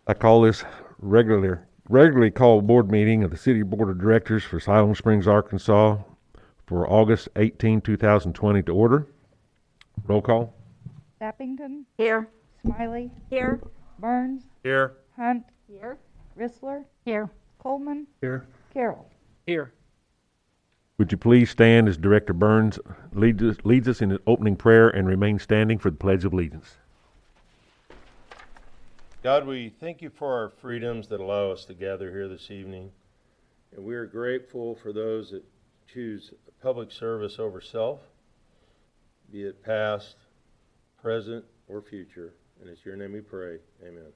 I call this regularly called board meeting of the City Board of Directors for Siloam Springs, Arkansas for August 18, 2020 to order. Roll call. Sappington, Here. Smiley, Here. Burns, Here. Hunt, Here. Rissler, Here. Coleman, Here. Carroll. Here. Would you please stand as Director Burns leads us in the opening prayer and remain standing for the Pledge of Allegiance. God, we thank you for our freedoms that allow us to gather here this evening. And we are grateful for those that choose public service over self, be it past, present, or future. And it's your name we pray. Amen.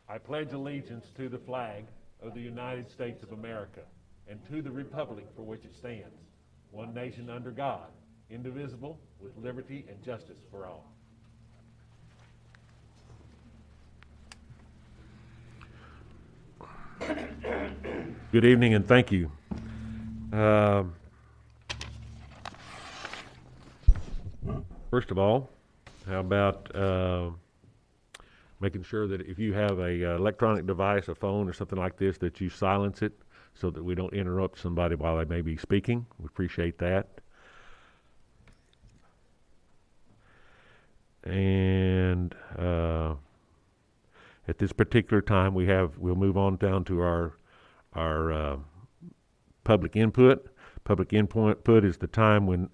I pledge allegiance to the flag of the United States of America and to the republic for which it stands, one nation under God, indivisible, with liberty and justice for all. Good evening and thank you. First of all, how about making sure that if you have a electronic device, a phone or something like this, that you silence it so that we don't interrupt somebody while they may be speaking. We appreciate that. And at this particular time, we'll move on down to our public input. Public input is the time when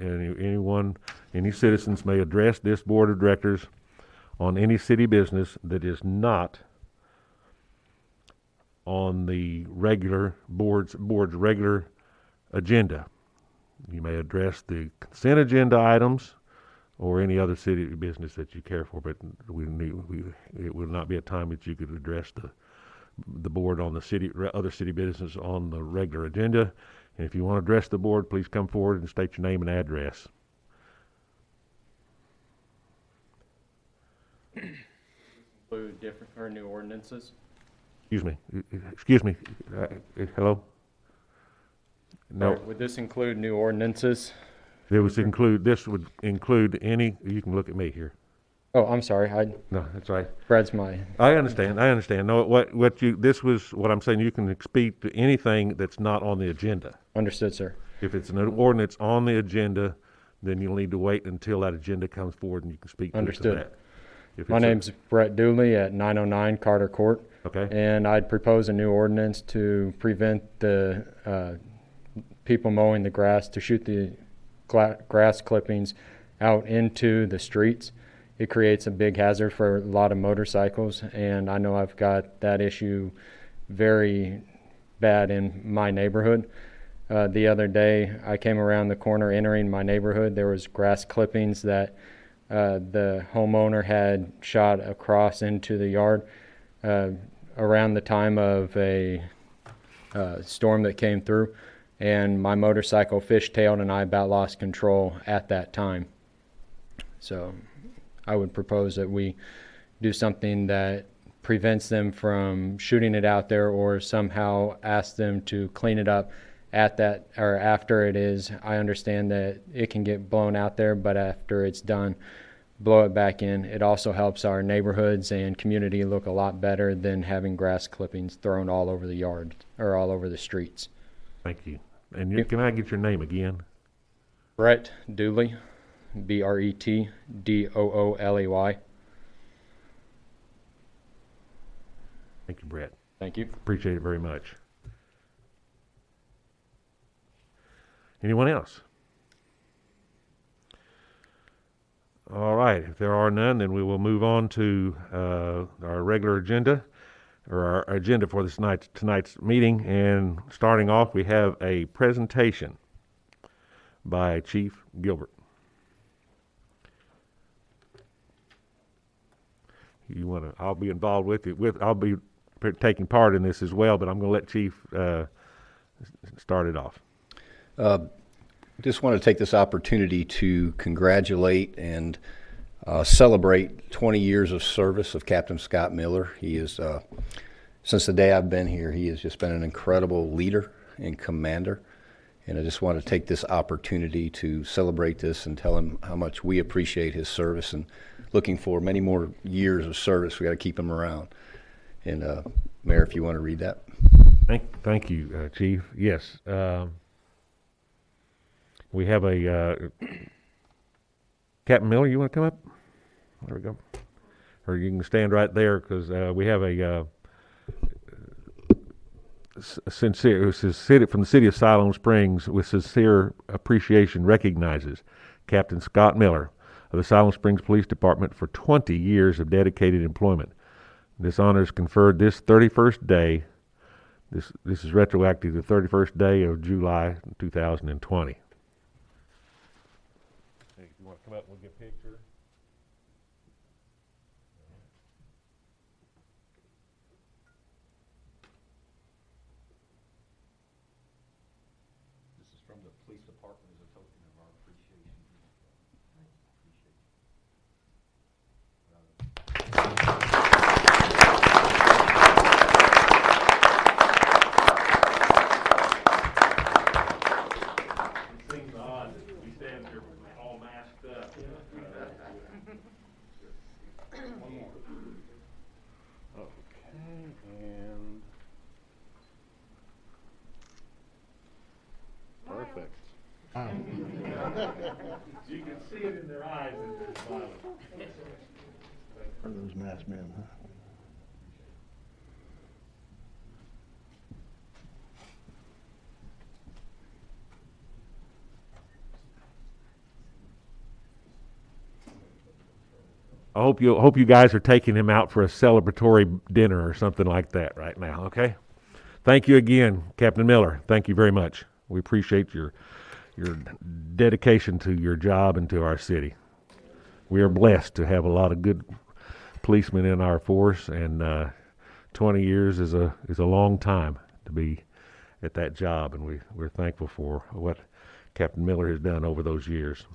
any citizens may address this board of directors on any city business that is not on the regular board's regular agenda. You may address the consent agenda items or any other city business that you care for, but it will not be a time that you could address the board on the other city business on the regular agenda. And if you want to address the board, please come forward and state your name and address. Include different or new ordinances. Excuse me. Hello? No. Would this include new ordinances? This would include any, you can look at me here. Oh, I'm sorry. No, that's right. Brad's my. I understand. No, this was what I'm saying. You can speak to anything that's not on the agenda. Understood, sir. If it's an ordinance on the agenda, then you'll need to wait until that agenda comes forward and you can speak to Understood. that. My name's Brett Dooley at 909 Carter Court. Okay. And I'd propose a new ordinance to prevent the people mowing the grass to shoot the grass clippings out into the streets. It creates a big hazard for a lot of motorcycles, and I know I've got that issue very bad in my neighborhood. The other day, I came around the corner entering my neighborhood. There was grass clippings that the homeowner had shot across into the yard around the time of a storm that came through, and my motorcycle fishtailed and I about lost control at that time. So I would propose that we do something that prevents them from shooting it out there, or somehow ask them to clean it up at that or after it is. I understand that it can get blown out there, but after it's done, blow it back in. It also helps our neighborhoods and community look a lot better than having grass clippings thrown all over the yard or all over the streets. Thank you. And can I get your name again? Brett Dooley, Bretdooley. Thank you, Brett. Thank you. Appreciate it very much. Anyone else? All right. If there are none, then we will move on to our regular agenda, or our agenda for tonight's meeting. And starting off, we have a presentation by Chief Gilbert. I'll be involved with it. I'll be taking part in this as well, but I'm going to let Chief start it off. Just want to take this opportunity to congratulate and celebrate 20 years of service of Captain Scott Miller. He is, since the day I've been here, he has just been an incredible leader and commander. And I just want to take this opportunity to celebrate this and tell him how much we appreciate his service and looking for many more years of service. We got to keep him around. And Mayor, if you want to read that. Thank you, Chief. Yes. We have a Captain Miller, you want to come up? There we go. Or you can stand right there because we have a sincere from the city of Siloam Springs with sincere appreciation recognizes Captain Scott Miller of the Siloam Springs Police Department for 20 years of dedicated employment. This honor is conferred this 31st day. This is retroactive to the 31st day of July 2020. Hey, you want to come up and we'll get a picture? This is from the police department as a token of our appreciation. It seems odd that we stand here all masked up. One more. Okay, and perfect. You can see it in their eyes as they're smiling. Are those masked men, huh? I hope you guys are taking him out for a celebratory dinner or something like that right now, okay? Thank you again, Captain Miller. Thank you very much. We appreciate your dedication to your job and to our city. We are blessed to have a lot of good policemen in our force, and 20 years is a long time to be at that job, and we're thankful for what Captain Miller has done over those years,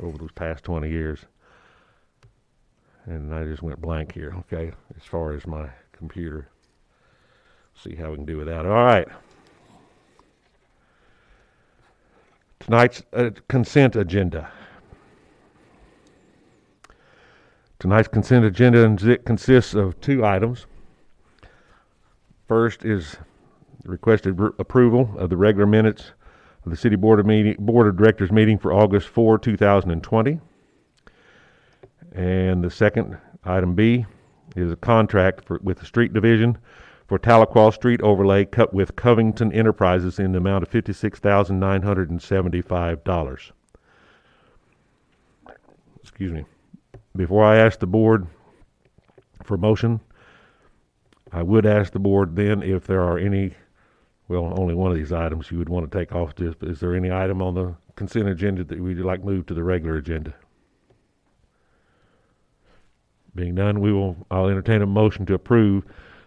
over those past 20 years. And I just went blank here, okay, as far as my computer. See how we can do without it. All right. Tonight's consent agenda. Tonight's consent agenda consists of 2 items. First is requested approval of the regular minutes of the City Board of Directors meeting for August 4, 2020. And the second, item B, is a contract with the Street Division for Tahlequah Street overlay cut with Covington Enterprises in the amount of $56,975. Excuse me. Before I ask the board for motion, I would ask the board then if there are any, well, only one of these items you would want to take off this, but is there any item on the consent agenda that we'd like moved to the regular agenda? Being none, I'll entertain a motion to approve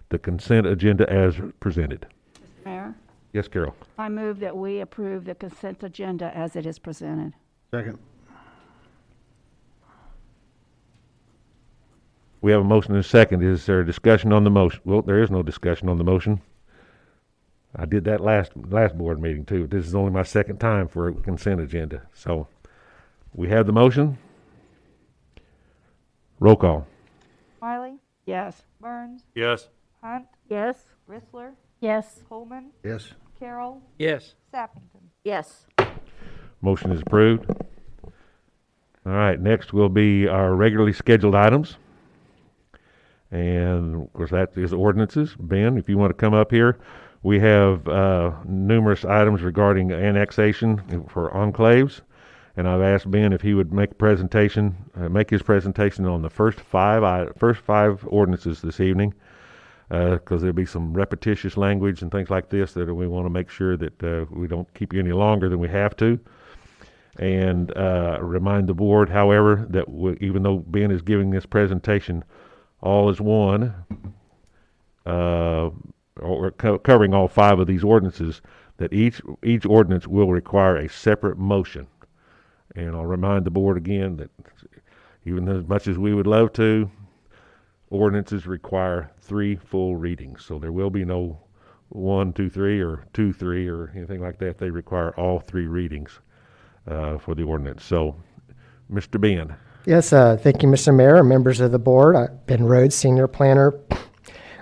the consent agenda as presented. Mr. Mayor, Yes, Carol. I move that we approve the consent agenda as it is presented. Second. We have a motion and a second. Is there a discussion on the motion? Well, there is no discussion on the motion. I did that last board meeting too. This is only my second time for a consent agenda. So we have the motion. Roll call. Wiley, Yes. Burns, Yes. Hunt, Yes. Rissler, Yes. Coleman, Yes. Carroll, Yes. Sappington. Yes. Motion is approved. All right, next will be our regularly scheduled items. And of course, that is ordinances. Ben, if you want to come up here, we have numerous items regarding annexation for enclaves. And I've asked Ben if he would make his presentation on the first five ordinances this evening, because there'll be some repetitious language and things like this that we want to make sure that we don't keep you any longer than we have to. And remind the board, however, that even though Ben is giving this presentation, all is one, covering all 5 of these ordinances, that each ordinance will require a separate motion. And I'll remind the board again that even as much as we would love to, ordinances require 3 full readings. So there will be no 1, 2, 3, or 2, 3, or anything like that. They require all 3 readings for the ordinance. So, Mr. Ben. Yes, thank you, Mr. Mayor, members of the board. Ben Rhodes, Senior Planner.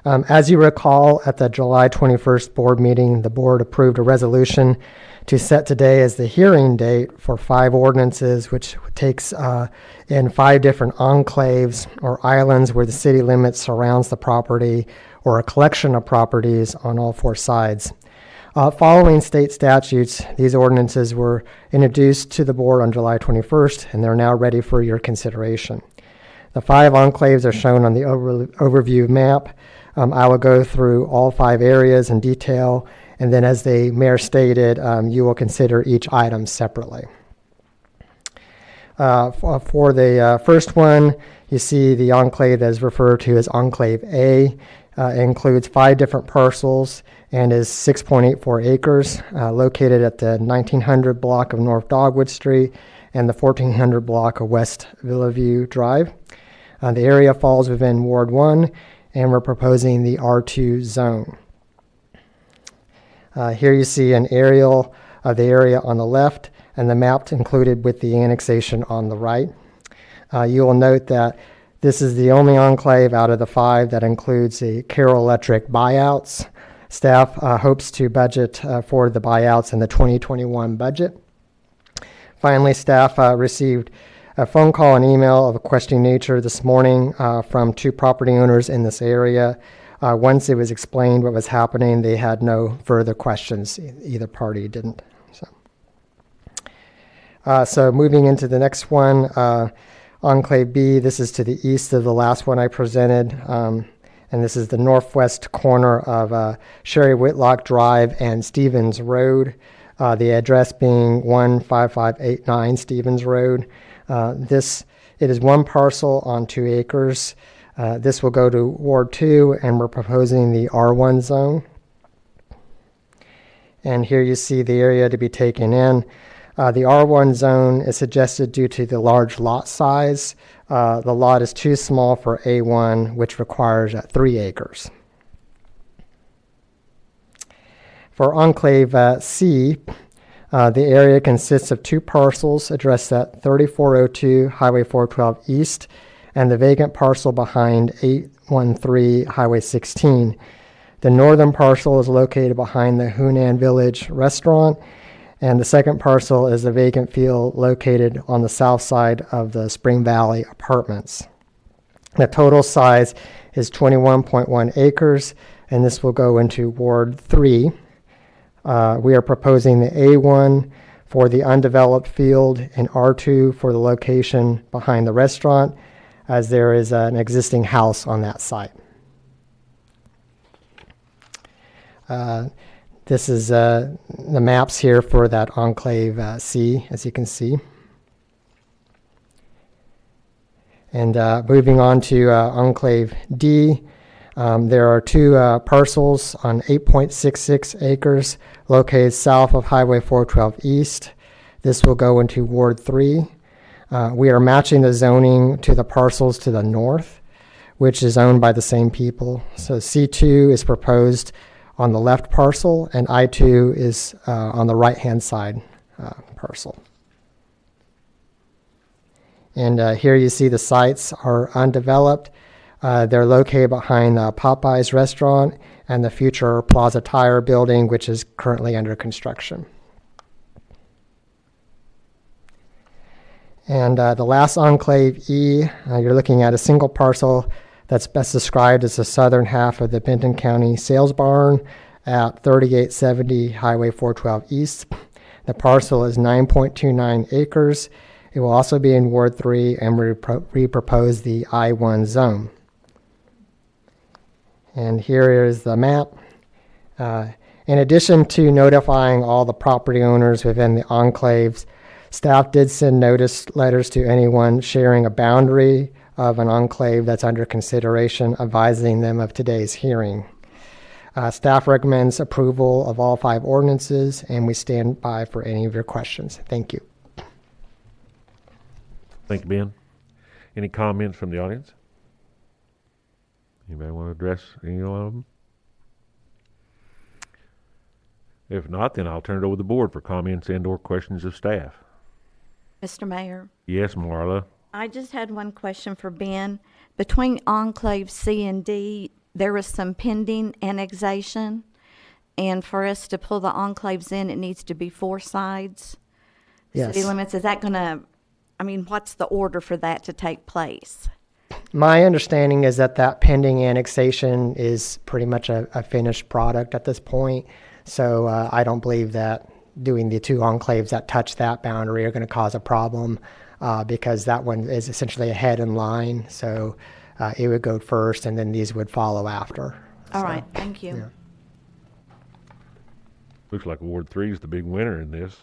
As you recall, at the July 21st board meeting, the board approved a resolution to set today as the hearing date for 5 ordinances, which takes in 5 different enclaves or islands where the city limits surrounds the property or a collection of properties on all 4 sides. Following state statutes, these ordinances were introduced to the board on July 21st, and they're now ready for your consideration. The 5 enclaves are shown on the overview map. I will go through all 5 areas in detail, and then as the mayor stated, you will consider each item separately. For the first one, you see the enclave that is referred to as Enclave A. It includes 5 different parcels and is 6.84 acres, located at the 1900 block of North Dogwood Street and the 1400 block of West Villaview Drive. The area falls within Ward 1, and we're proposing the R2 zone. Here you see an aerial of the area on the left and the map included with the annexation on the right. You will note that this is the only enclave out of the 5 that includes the Carroll Electric buyouts. Staff hopes to budget for the buyouts in the 2021 budget. Finally, staff received a phone call and email of a questioning nature this morning from 2 property owners in this area. Once it was explained what was happening, they had no further questions. Either party didn't. So moving into the next one, Enclave B, this is to the east of the last one I presented. And this is the northwest corner of Sherry Whitlock Drive and Stevens Road, the address being 15589 Stevens Road. It is 1 parcel on 2 acres. This will go to Ward 2, and we're proposing the R1 zone. And here you see the area to be taken in. The R1 zone is suggested due to the large lot size. The lot is too small for A1, which requires 3 acres. For Enclave C, the area consists of 2 parcels addressed at 3402 Highway 412 East and the vacant parcel behind 813 Highway 16. The northern parcel is located behind the Hunan Village restaurant, and the second parcel is the vacant field located on the south side of the Spring Valley Apartments. The total size is 21.1 acres, and this will go into Ward 3. We are proposing the A1 for the undeveloped field and R2 for the location behind the restaurant, as there is an existing house on that site. This is the maps here for that Enclave C, as you can see. And moving on to Enclave D, there are 2 parcels on 8.66 acres located south of Highway 412 East. This will go into Ward 3. We are matching the zoning to the parcels to the north, which is owned by the same people. So C2 is proposed on the left parcel, and I2 is on the right-hand side parcel. And here you see the sites are undeveloped. They're located behind Popeye's restaurant and the future Plaza Tire building, which is currently under construction. And the last Enclave E, you're looking at a single parcel that's best described as the southern half of the Benton County Sales Barn at 3870 Highway 412 East. The parcel is 9.29 acres. It will also be in Ward 3, and we propose the I1 zone. And here is the map. In addition to notifying all the property owners within the enclaves, staff did send notice letters to anyone sharing a boundary of an enclave that's under consideration, advising them of today's hearing. Staff recommends approval of all 5 ordinances, and we stand by for any of your questions. Thank you. Thank you, Ben. Any comments from the audience? Anybody want to address any of them? If not, then I'll turn it over to the board for comments and/or questions of staff. Mr. Mayor, Yes, Marla. I just had one question for Ben. Between Enclave C and D, there was some pending annexation, and for us to pull the enclaves in, it needs to be 4 sides. Yes. City limits, is that gonna, I mean, what's the order for that to take place? My understanding is that pending annexation is pretty much a finished product at this point. So I don't believe that doing the 2 enclaves that touch that boundary are going to cause a problem because that one is essentially a head in line. So it would go first and then these would follow after. All So, right, thank you. yeah. Looks like Ward 3 is the big winner in this.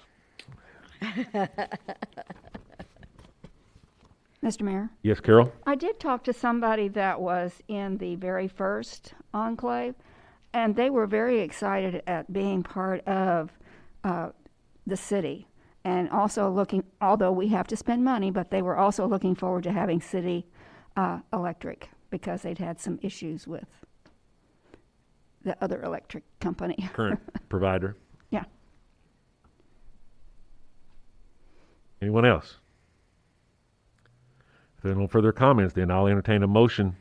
Mr. Mayor, Yes, Carol? I did talk to somebody that was in the very first enclave, and they were very excited at being part of the city. And also looking, although we have to spend money, but they were also looking forward to having city electric because they'd had some issues with the other electric company. Current provider. Yeah. Anyone else? If there are no further comments, then I'll entertain a motion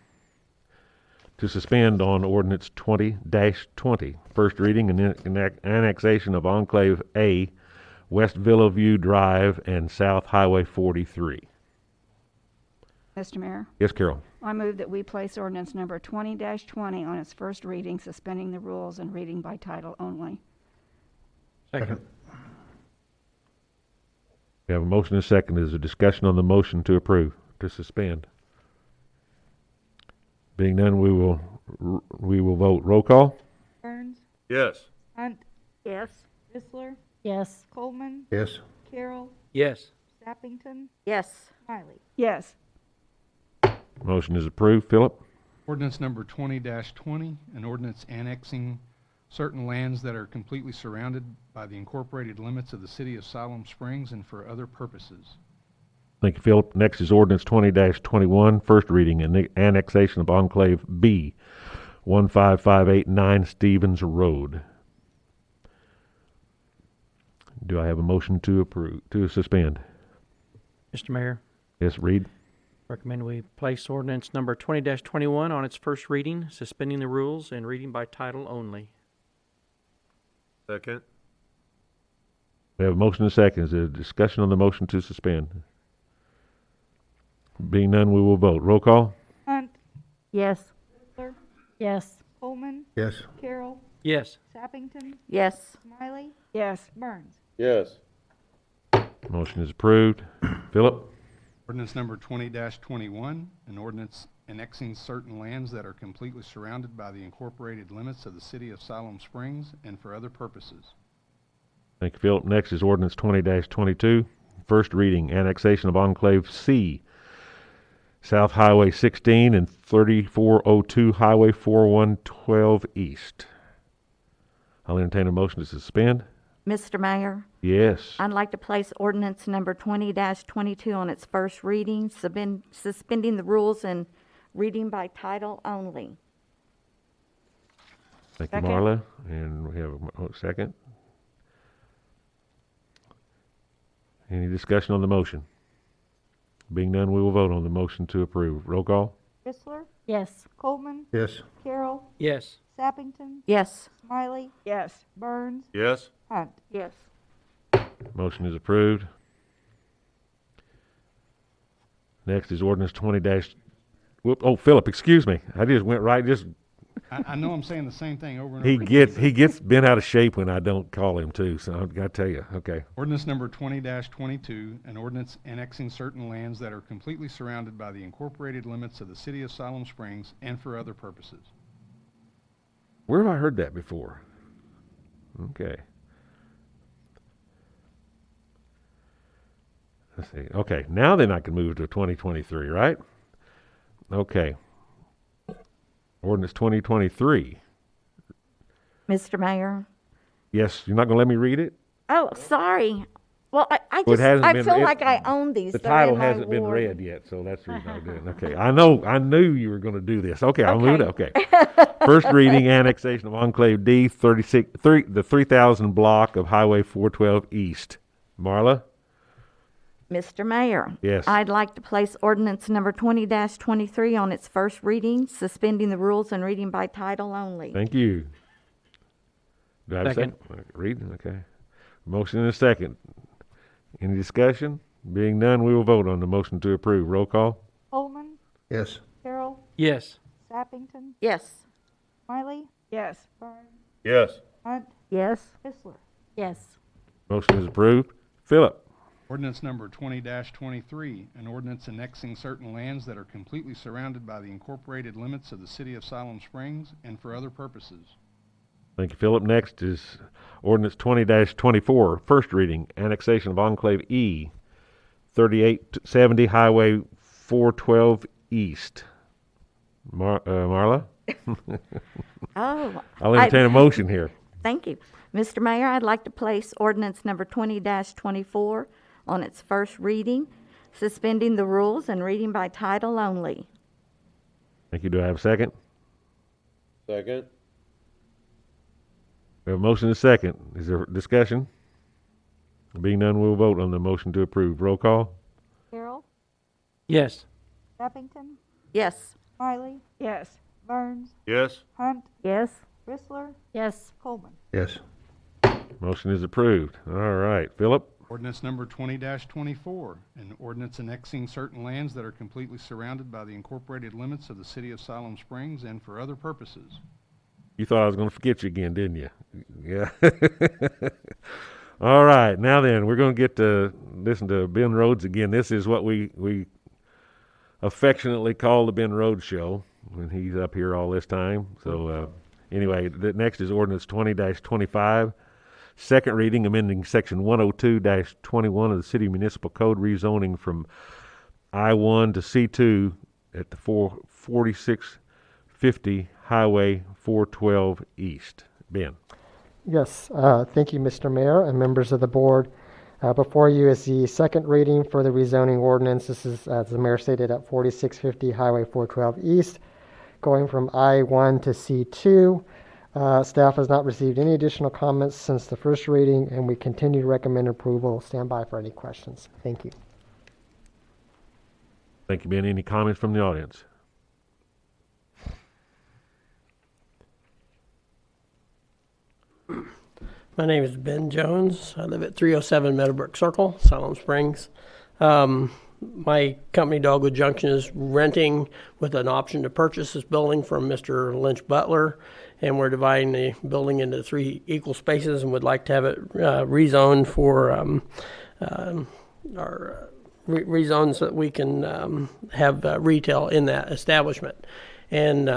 to suspend on ordinance 20-20, first reading and annexation of Enclave A, West Villa View Drive and South Highway 43. Mr. Mayor, Yes, Carol? I move that we place ordinance number 20-20 on its first reading, suspending the rules and reading by title only. Second. We have a motion and a second. Is there discussion on the motion to approve, to suspend? Being none, we will vote. Roll call? Burns, Yes. Hunt, Yes. Isler, Yes. Coleman, Yes. Carroll, Yes. Sappington, Yes. Smiley. Yes. Motion is approved. Philip? Ordinance number 20-20, an ordinance annexing certain lands that are completely surrounded by the incorporated limits of the city of Siloam Springs and for other purposes. Thank you, Philip. Next is ordinance 20-21, first reading and annexation of Enclave B, 15589 Stevens Road. Do I have a motion to approve, to suspend? Mr. Mayor, Yes, Reed? recommend we place ordinance number 20-21 on its first reading, suspending the rules and reading by title only. Second. We have a motion and a second. Is there discussion on the motion to suspend? Being none, we will vote. Roll call? Hunt, Yes. Isler, Yes. Coleman, Yes. Carroll, Yes. Sappington, Yes. Smiley, Yes. Burns. Yes. Motion is approved. Philip? Ordinance number 20-21, an ordinance annexing certain lands that are completely surrounded by the incorporated limits of the city of Siloam Springs and for other purposes. Thank you, Philip. Next is ordinance 20-22, first reading, annexation of Enclave C, South Highway 16 and 3402 Highway 4112 East. I'll entertain a motion to suspend. Mr. Mayor, Yes. I'd like to place ordinance number 20-22 on its first reading, suspending the rules and reading by title only. Thank you, Second. Marla. And we have a second. Any discussion on the motion? Being none, we will vote on the motion to approve. Roll call? Isler, Yes. Coleman, Yes. Carroll, Yes. Sappington, Yes. Smiley, Yes. Burns, Yes. Hunt. Yes. Motion is approved. Next is ordinance 20 oh, Philip, excuse me. I just went right, I know I'm saying the same thing over and he over again. gets bent out of shape when I don't call him too, so I've got to tell you. Okay. Ordinance number 20-22, an ordinance annexing certain lands that are completely surrounded by the incorporated limits of the city of Siloam Springs and for other purposes. Where have I heard that before? Okay. Let's see. Okay, now then I can move to 2023, right? Okay. Ordinance 2023. Mr. Mayor? Yes, you're not going to let me read it? Oh, sorry. Well, Well, it hasn't I been- feel it- like I own these. The They're in title my hasn't been ward. read yet, so that's the reason I'm doing it. Okay, I knew you were going to do this. Okay, I'll move it. Okay. First reading, annexation of Enclave D, the 3000 block of Highway 412 East. Marla? Mr. Mayor. Yes. I'd like to place ordinance number 20-23 on its first reading, suspending the rules and reading by title only. Thank you. Do I have a second? Read, okay. Motion and a second. Any discussion? Being none, we will vote on the motion to approve. Roll call? Coleman, Yes. Carroll, Yes. Sappington, Yes. Miley, Yes. Burns, Yes. Hunt, Yes. Kistler. Yes. Motion is approved. Philip? Ordinance number 20-23, an ordinance annexing certain lands that are completely surrounded by the incorporated limits of the city of Siloam Springs and for other purposes. Thank you, Philip. Next is ordinance 20-24, first reading, annexation of Enclave E, 3870 Highway 412 East. Marla? Oh. I'll entertain a motion here. Thank you. Mr. Mayor, I'd like to place ordinance number 20-24 on its first reading, suspending the rules and reading by title only. Thank you. Do I have a second? Second. We have a motion and a second. Is there discussion? Being none, we'll vote on the motion to approve. Roll call? Carroll, Yes. Sappington, Yes. Miley, Yes. Burns, Yes. Hunt, Yes. Chrysler, Yes. Coleman. Yes. Motion is approved. All right. Philip? Ordinance number 20-24, an ordinance annexing certain lands that are completely surrounded by the incorporated limits of the city of Siloam Springs and for other purposes. You thought I was going to forget you again, didn't you? Yeah. All right. Now then, we're going to get to listen to Ben Rhodes again. This is what we affectionately call the Ben Rhodes Show when he's up here all this time. So anyway, the next is ordinance 20-25. Second reading, amending section 102-21 of the City Municipal Code, rezoning from I-1 to C2 at the 4650 Highway 412 East. Ben. Yes, thank you, Mr. Mayor and members of the board. Before you is the second reading for the rezoning ordinance. This is, as the mayor stated, at 4650 Highway 412 East, going from I-1 to C2. Staff has not received any additional comments since the first reading, and we continue to recommend approval. Stand by for any questions. Thank you. Thank you, Ben. Any comments from the audience? My name is Ben Jones. I live at 307 Meadowbrook Circle, Siloam Springs. My company, Dogwood Junction, is renting with an option to purchase this building from Mr. Lynch Butler, and we're dividing the building into 3 equal spaces and would like to have it rezoned for rezoned so that we can have retail in that establishment. And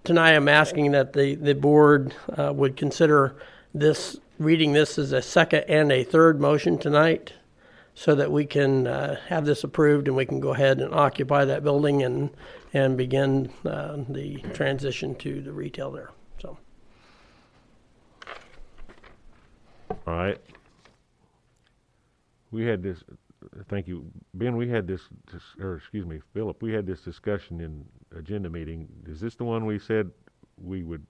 tonight I'm asking that the board would consider reading this as a second and a third motion tonight so that we can have this approved and we can go ahead and occupy that building and begin the transition to the retail there. So. All right. We had this, thank you, Ben, we had this, or excuse me, Philip, we had this discussion in agenda meeting. Is this the one we said we would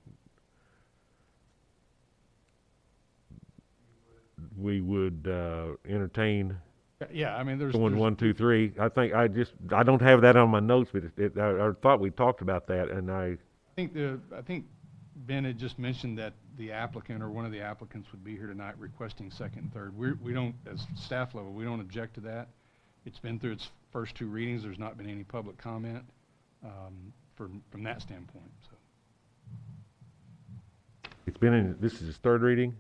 entertain? Yeah, I mean, there's 1, 2, 3. I think I don't have that on my notes, but I thought we talked about that, and I think Ben had just mentioned that the applicant or one of the applicants would be here tonight requesting second and third. We don't, as staff level, we don't object to that. It's been through its first 2 readings. There's not been any public comment from that standpoint. So. it's been in. This is his third reading.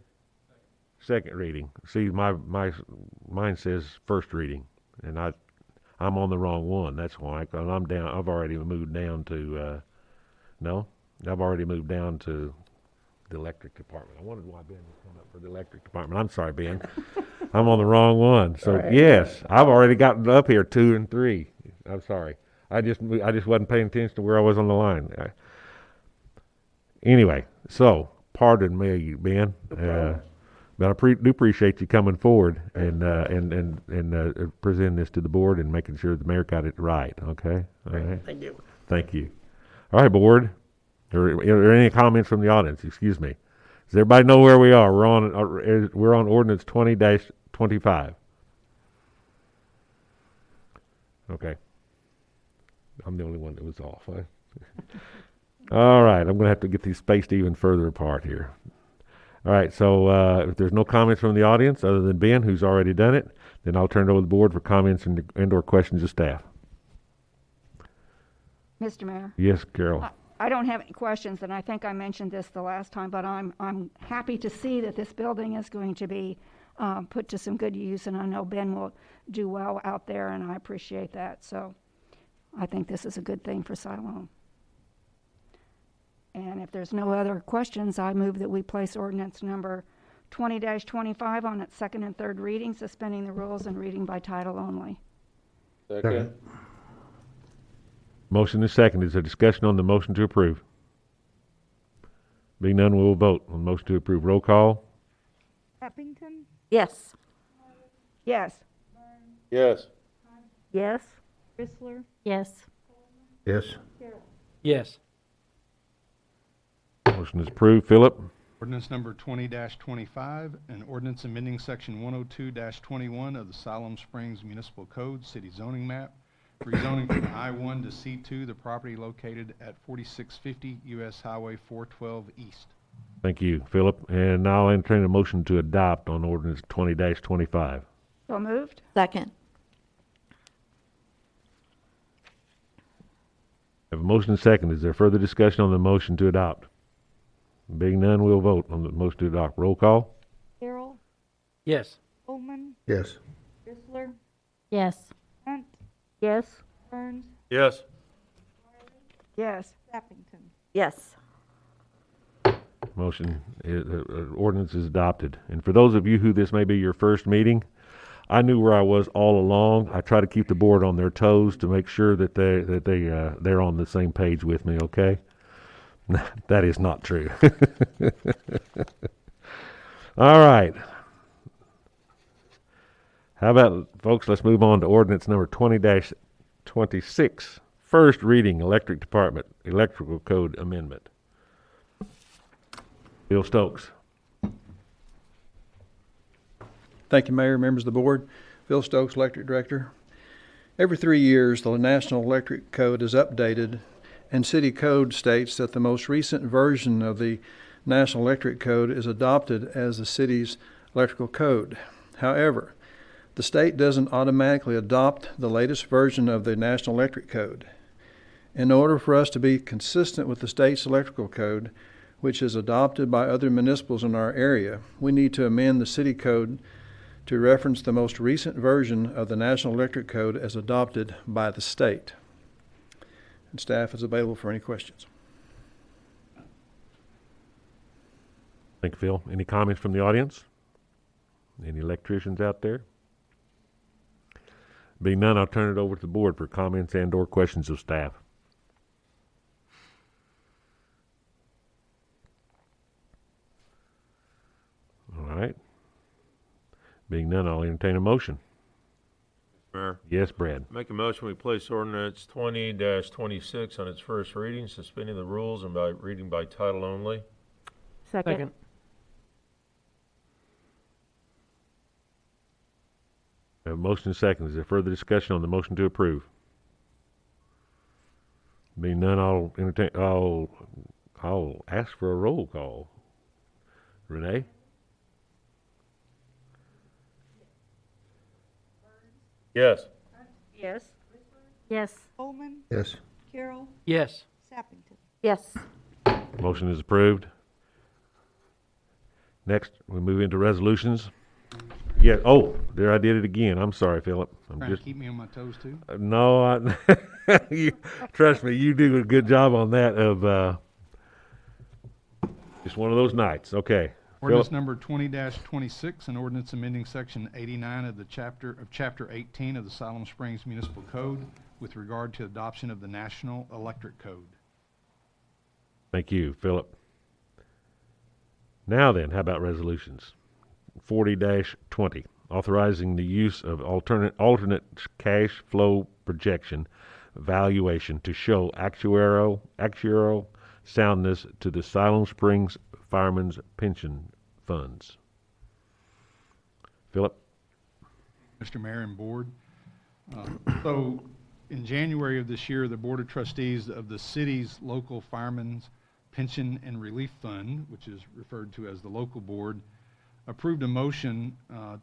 Second reading. See, mine says first reading, and I'm on the wrong one. That's why. 'Cause I'm down. I've already moved down to. No, I've already moved down to the electric department. I wondered why Ben was coming up for the electric department. I'm sorry, Ben. I'm on the wrong one. So Right. Yes, I've already gotten up here 2 and 3. I'm sorry. I just wasn't paying attention to where I was on the line. Anyway, so pardon me, Ben. But I do appreciate you coming forward and presenting this to the board and making sure the mayor got it right. Okay. All right. Thank you. Thank you. All right, board. Are there any comments from the audience? Excuse me. Does everybody know where we are? We're on ordinance 20-25. Okay. I'm the only one that was off. Huh? All right. I'm going to have to get these spaced even further apart here. All right. So if there's no comments from the audience other than Ben, who's already done it, then I'll turn it over to the board for comments and/or questions of staff. Mr. Mayor? Yes, Carol. I don't have any questions, and I think I mentioned this the last time, but I'm happy to see that this building is going to be put to some good use, and I know Ben will do well out there, and I appreciate that. So I think this is a good thing for Siloam. And if there's no other questions, I move that we place ordinance number 20-25 on its second and third reading, suspending the rules and reading by title only. Second. Motion is second. Is there discussion on the motion to approve? Being none, we will vote on the motion to approve. Roll call. Eppington, Yes. Yes. Yes. yes. Chrysler, Yes. Yes. Yes. Motion is approved. Philip? Ordinance number 20-25, an ordinance amending section 102-21 of the Siloam Springs Municipal Code, City Zoning Map, rezoning from I-1 to C2, the property located at 4650 U.S. Highway 412 East. Thank you, Philip. And now I'll entertain a motion to adopt on ordinance 20-25. So moved? Second. Have a motion and second. Is there further discussion on the motion to adopt? Being none, we'll vote on the motion to adopt. Roll call. Carroll, Yes. Coleman, Yes. Chrysler, Yes. Hunt, Yes. Burns, Yes. Yes. Eppington. Yes. Ordinance is adopted. And for those of you who this may be your first meeting, I knew where I was all along. I try to keep the board on their toes to make sure that they're on the same page with me. Okay, that is not true. All right. How about, folks? Let's move on to ordinance number 20-26. First reading, Electric Department Electrical Code Amendment. Bill Stokes. Thank you, Mayor, members of the board. Phil Stokes, Electric Director. Every 3 years, the National Electric Code is updated, and City Code states that the most recent version of the National Electric Code is adopted as the city's electrical code. However, the state doesn't automatically adopt the latest version of the National Electric Code. In order for us to be consistent with the state's electrical code, which is adopted by other municipals in our area, we need to amend the city code to reference the most recent version of the National Electric Code as adopted by the state. And staff is available for any questions. Thank you, Phil. Any comments from the audience? Any electricians out there? Being none, I'll turn it over to the board for comments and/or questions of staff. All right. Being none, I'll entertain a motion. Mayor, Yes, Brad. make a motion we place ordinance 20-26 on its first reading, suspending the rules and by reading by title only. Second. I have a motion and second. Is there further discussion on the motion to approve? Being none, I'll ask for a roll call. Renee? Yes. Yes. Yes. Coleman, Yes. Carroll, Yes. Sappington. Yes. Motion is approved. Next, we move into resolutions. Yeah. Oh, there I did it again. I'm sorry, Philip. I'm Trying just to keep me on my toes, too? no. You trust me. You do a good job on that. Of just one of those nights. Okay. Ordinance Philip. number 20-26, an ordinance amending section 89 of chapter 18 of the Siloam Springs Municipal Code with regard to adoption of the National Electric Code. Thank you, Philip. Now then, how about resolutions? 40-20, authorizing the use of alternate cash flow projection valuation to show actuarial soundness to the Siloam Springs Firemen's Pension Funds. Philip? Mr. Mayor and Board. So in January of this year, the Board of Trustees of the city's local Firemen's Pension and Relief Fund, which is referred to as the local board, approved a motion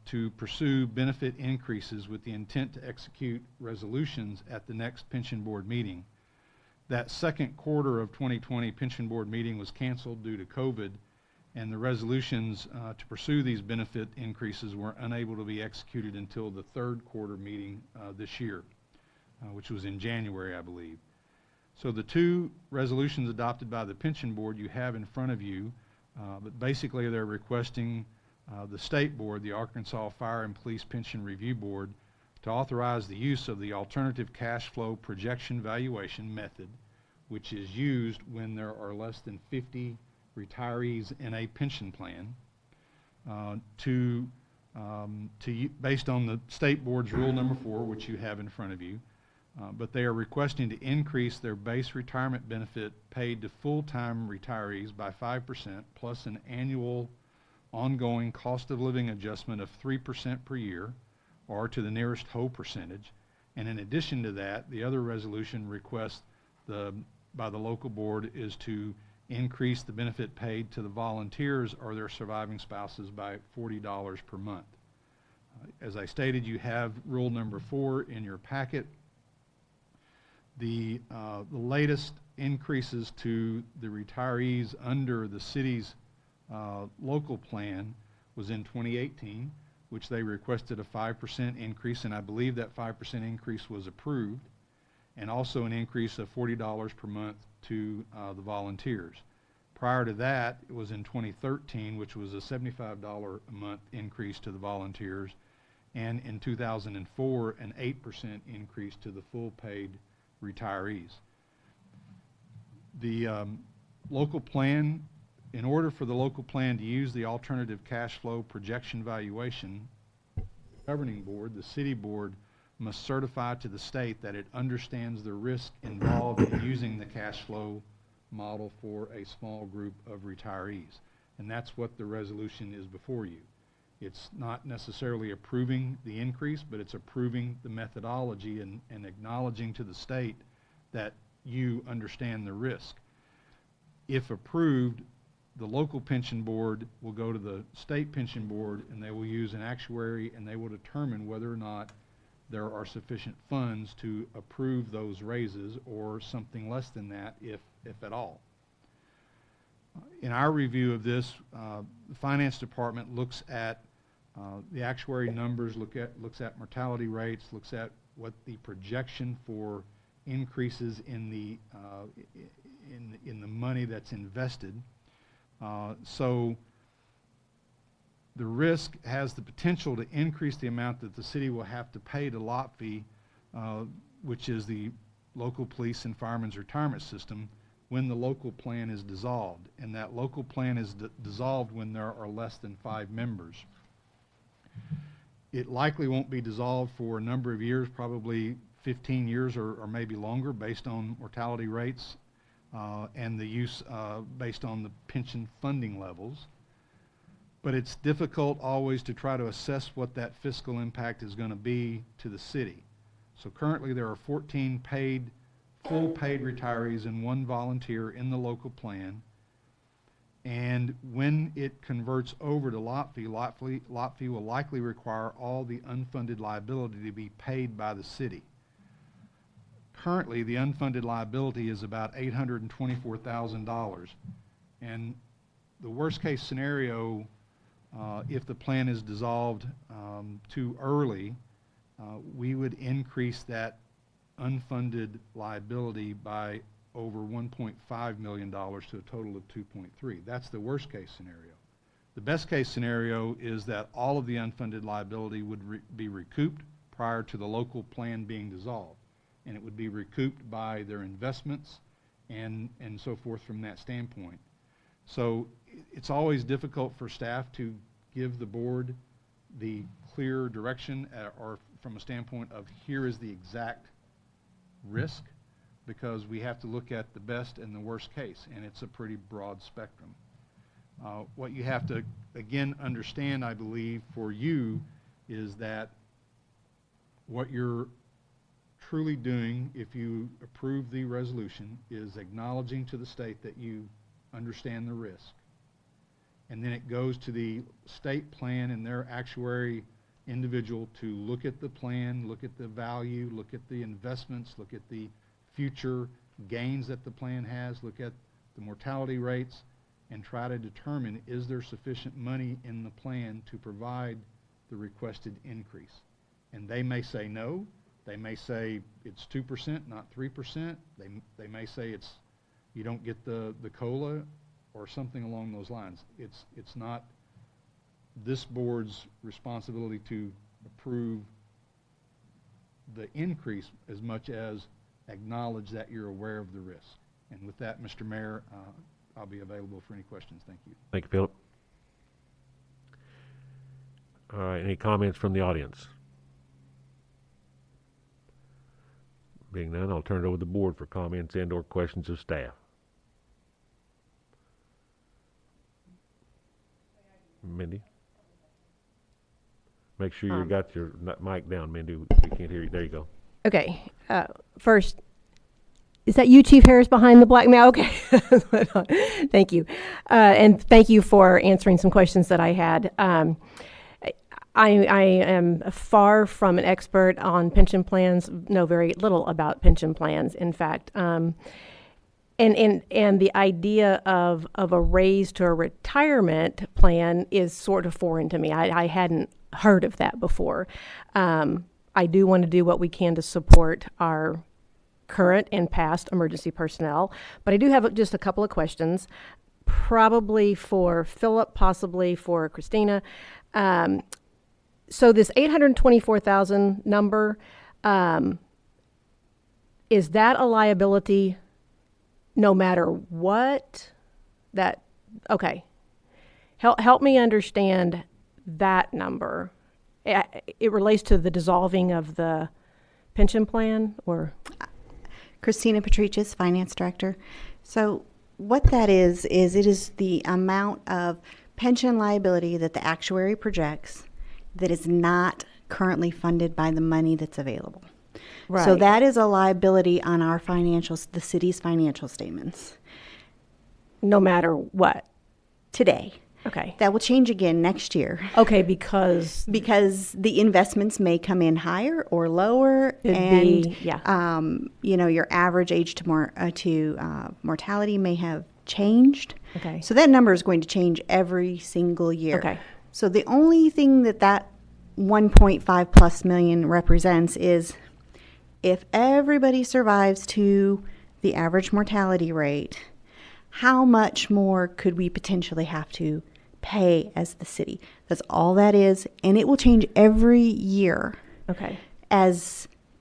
to pursue benefit increases with the intent to execute resolutions at the next pension board meeting. That second quarter of 2020 pension board meeting was canceled due to COVID, and the resolutions to pursue these benefit increases were unable to be executed until the third quarter meeting this year, which was in January, I believe. So the two resolutions adopted by the pension board you have in front of you, but basically they're requesting the state board, the Arkansas Fire and Police Pension Review Board, to authorize the use of the alternative cash flow projection valuation method, which is used when there are less than 50 retirees in a pension plan, based on the state board's rule number 4, which you have in front of you. But they are requesting to increase their base retirement benefit paid to full-time retirees by 5% plus an annual ongoing cost of living adjustment of 3% per year, or to the nearest whole percentage. And in addition to that, the other resolution request by the local board is to increase the benefit paid to the volunteers or their surviving spouses by $40 per month. As I stated, you have rule number 4 in your packet. The latest increases to the retirees under the city's local plan was in 2018, which they requested a 5% increase, and I believe that 5% increase was approved, and also an increase of $40 per month to the volunteers. Prior to that, it was in 2013, which was a $75 a month increase to the volunteers, and in 2004, an 8% increase to the full paid retirees. The local plan, in order for the local plan to use the alternative cash flow projection valuation, the governing board, the city board, must certify to the state that it understands the risk involved in using the cash flow model for a small group of retirees. And that's what the resolution is before you. It's not necessarily approving the increase, but it's approving the methodology and acknowledging to the state that you understand the risk. If approved, the local pension board will go to the state pension board, and they will use an actuary, and they will determine whether or not there are sufficient funds to approve those raises, or something less than that, if at all. In our review of this, the finance department looks at the actuary numbers, looks at mortality rates, looks at what the projection for increases in the money that's invested. So the risk has the potential to increase the amount that the city will have to pay to LOTFI, which is the local police and firemen's retirement system, when the local plan is dissolved. And that local plan is dissolved when there are less than 5 members. It likely won't be dissolved for a number of years, probably 15 years or maybe longer, based on mortality rates and the use based on the pension funding levels. But it's difficult always to try to assess what that fiscal impact is going to be to the city. So currently there are 14 full paid retirees and 1 volunteer in the local plan. And when it converts over to LOTFI will likely require all the unfunded liability to be paid by the city. Currently, the unfunded liability is about $824,000. And the worst case scenario, if the plan is dissolved too early, we would increase that unfunded liability by over $1.5 million to a total of 2.3. That's the worst case scenario. The best case scenario is that all of the unfunded liability would be recouped prior to the local plan being dissolved, and it would be recouped by their investments and so forth from that standpoint. So it's always difficult for staff to give the board the clear direction or from a standpoint of here is the exact risk, because we have to look at the best and the worst case, and it's a pretty broad spectrum. What you have to, again, understand, I believe, for you is that what you're truly doing, if you approve the resolution, is acknowledging to the state that you understand the risk. And then it goes to the state plan and their actuary individual to look at the plan, look at the value, look at the investments, look at the future gains that the plan has, look at the mortality rates, and try to determine, is there sufficient money in the plan to provide the requested increase? And they may say no. They may say it's 2%, not 3%. They may say it's you don't get the COLA or something along those lines. It's not this board's responsibility to approve the increase as much as acknowledge that you're aware of the risk. And with that, Mr. Mayor, I'll be available for any questions. Thank you. Thank you, Philip. All right, any comments from the audience? Being none, I'll turn it over to the board for comments and or questions of staff. Mindy? Make sure you got your mic down, Mindy. We can't hear you. There you go. Okay. First, is that you, Chief Harris, behind the black man? Okay. Thank you. And thank you for answering some questions that I had. I am far from an expert on pension plans, know very little about pension plans, in fact. And the idea of a raise to a retirement plan is sort of foreign to me. I hadn't heard of that before. I do want to do what we can to support our current and past emergency personnel, but I do have just a couple of questions, probably for Philip, possibly for Christina. So this 824,000 number, is that a liability no matter what? That, okay. Help me understand that number. It relates to the dissolving of the pension plan, or? Christina Patricius, Finance Director. So what that is it is the amount of pension liability that the actuary projects that is not currently funded by the money that's available. Right. So that is a liability on our financials, the city's financial statements. No matter what? Today. Okay. That will change again next year. Okay, because the investments may come in higher or lower, your average age to mortality may have changed. Okay. So that number is going to change every single year. Okay. So the only thing that 1.5 plus million represents is if everybody survives to the average mortality rate, how much more could we potentially have to pay as the city? That's all that is, and it will change every year. Okay.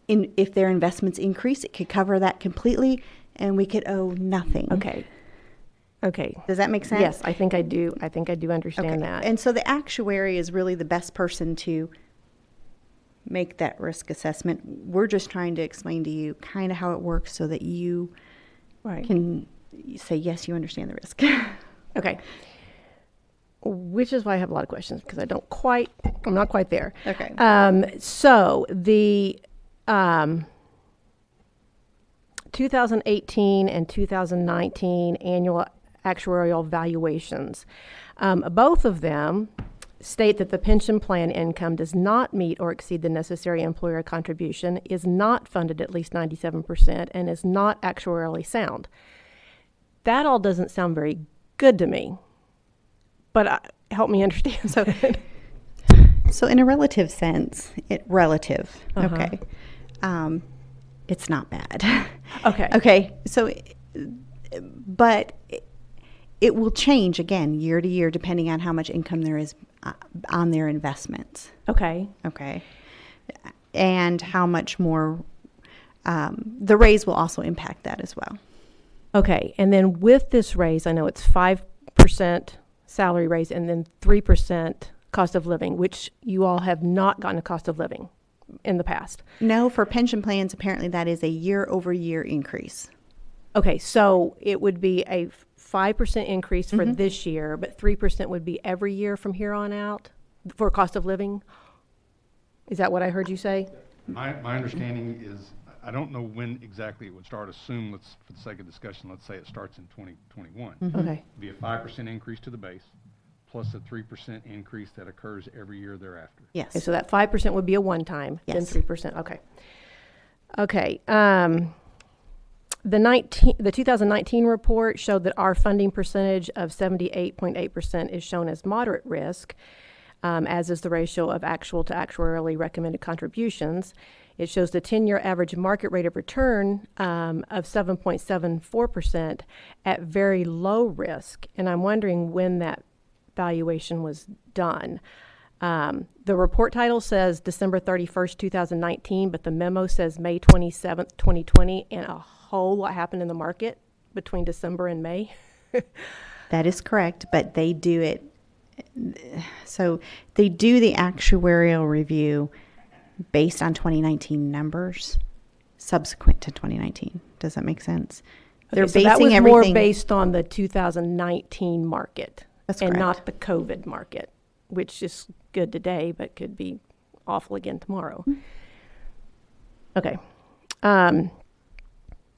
If their investments increase, it could cover that completely, and we could owe nothing. Okay. Okay. Does that make sense? Yes, I think I do. I think I do understand that. And so the actuary is really the best person to make that risk assessment. We're just trying to explain to you kind of how it works so that you can say, yes, you understand the risk. Okay. Which is why I have a lot of questions, because I'm not quite there. Okay. So the 2018 and 2019 annual actuarial valuations, both of them state that the pension plan income does not meet or exceed the necessary employer contribution, is not funded at least 97%, and is not actuarially sound. That all doesn't sound very good to me, but help me understand. So in a relative sense, okay, it's not bad. Okay. Okay, so, but it will change again year to year depending on how much income there is on their investments. Okay. Okay. And how much more, the raise will also impact that as well. Okay, and then with this raise, I know it's 5% salary raise and then 3% cost of living, which you all have not gotten a cost of living in the past. No, for pension plans, apparently that is a year-over-year increase. Okay, so it would be a 5% increase for this year, but 3% would be every year from here on out for cost of living? Is that what I heard you say? My understanding is, I don't know when exactly it would start. Assume, let's, for the sake of discussion, let's say it starts in 2021. Okay. It'd be a 5% increase to the base, plus a 3% increase that occurs every year thereafter. Yes. Okay, so that 5% would be a one-time, then Yes. 3%, okay. Okay, the 2019 report showed that our funding percentage of 78.8% is shown as moderate risk, as is the ratio of actual to actuarially recommended contributions. It shows the 10-year average market rate of return of 7.74% at very low risk, and I'm wondering when that valuation was done. The report title says December 31st, 2019, but the memo says May 27th, 2020, and a whole lot happened in the market between December and May. That is correct, but they do it, so they do the actuarial review based on 2019 numbers subsequent to 2019. Does that make sense? They're Okay, so that basing was everything more based on the 2019 market. That's and correct. not the COVID market, which is good today, but could be awful again tomorrow. Okay.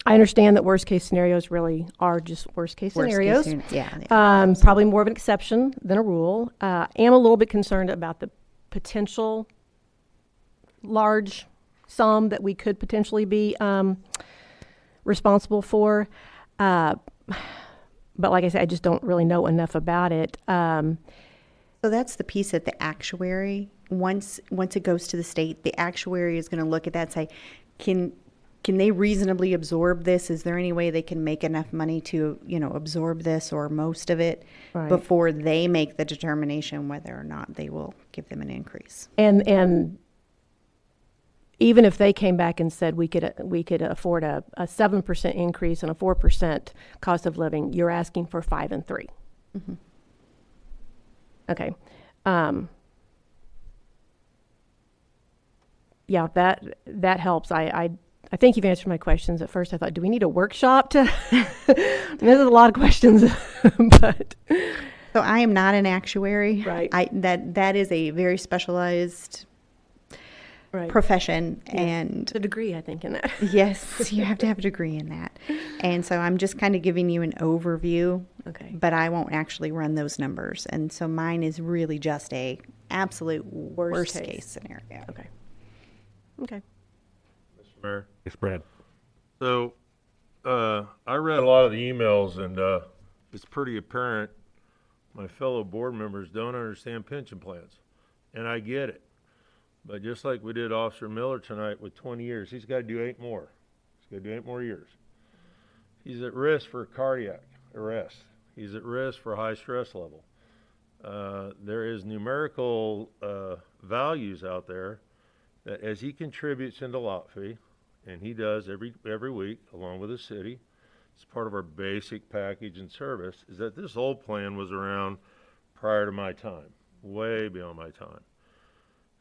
I understand that worst case scenarios really are just worst case scenarios. Probably more of an exception than a rule. Am a little bit concerned about the potential large sum that we could potentially be responsible for. But like I said, I just don't really know enough about it. So that's the piece that the actuary, once it goes to the state, the actuary is going to look at that and say, can they reasonably absorb this? Is there any way they can make enough money to, absorb this or most of it before they make the determination whether or not they will give them an increase? And even if they came back and said we could afford a 7% increase and a 4% cost of living, you're asking for 5 and 3. Mm-hmm. Okay. Yeah, that helps. I think you've answered my questions. At first I thought, do we need a workshop to, there's a lot of questions, but. So I am not an actuary. Right. That is a very specialized profession. Yeah. And a degree, I think, in that. Yes, you have to have a degree in that. And so I'm just kind of giving you an overview. Okay. But I won't actually run those numbers. And so mine is really just a absolute worst case scenario. Okay. Okay. Mr. Mayor. Yes, Brad. So, I read a lot of the emails, and it's pretty apparent my fellow board members don't understand pension plans, and I get it. But just like we did Officer Miller tonight with 20 years, he's got to do 8 more. He's got to do 8 more years. He's at risk for cardiac arrest. He's at risk for high stress level. There is numerical values out there that as he contributes into lot fee, and he does every week along with the city, it's part of our basic package and service, is that this old plan was around prior to my time, way beyond my time.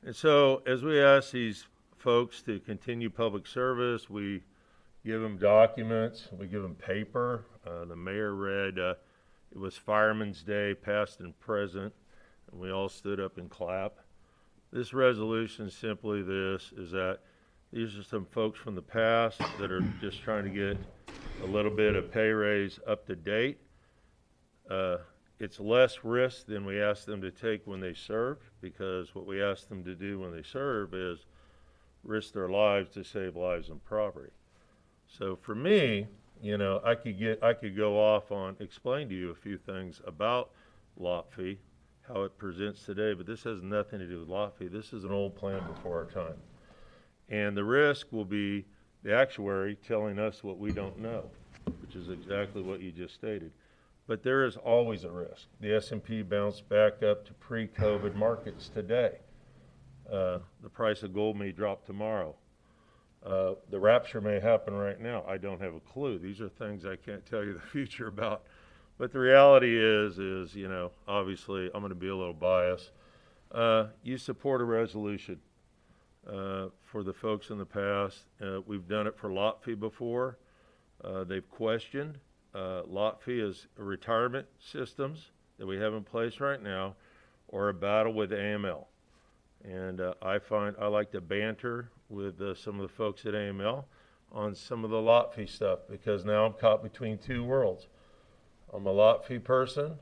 And so as we ask these folks to continue public service, we give them documents, we give them paper. The mayor read, it was Fireman's Day, past and present, and we all stood up and clapped. This resolution is simply this, is that these are some folks from the past that are just trying to get a little bit of pay raise up to date. It's less risk than we asked them to take when they served, because what we asked them to do when they serve is risk their lives to save lives and property. So for me, I could go off on explain to you a few things about lot fee, how it presents today, but this has nothing to do with lot fee. This is an old plan before our time. And the risk will be the actuary telling us what we don't know, which is exactly what you just stated. But there is always a risk. The S&P bounced back up to pre-COVID markets today. The price of gold may drop tomorrow. The rapture may happen right now. I don't have a clue. These are things I can't tell you the future about. But the reality is, obviously I'm going to be a little biased. you support a resolution for the folks in the past. We've done it for lot fee before. They've questioned. Lot fee is retirement systems that we have in place right now, or a battle with AML. And I like to banter with some of the folks at AML on some of the lot fee stuff, because now I'm caught between two worlds. I'm a lot fee person,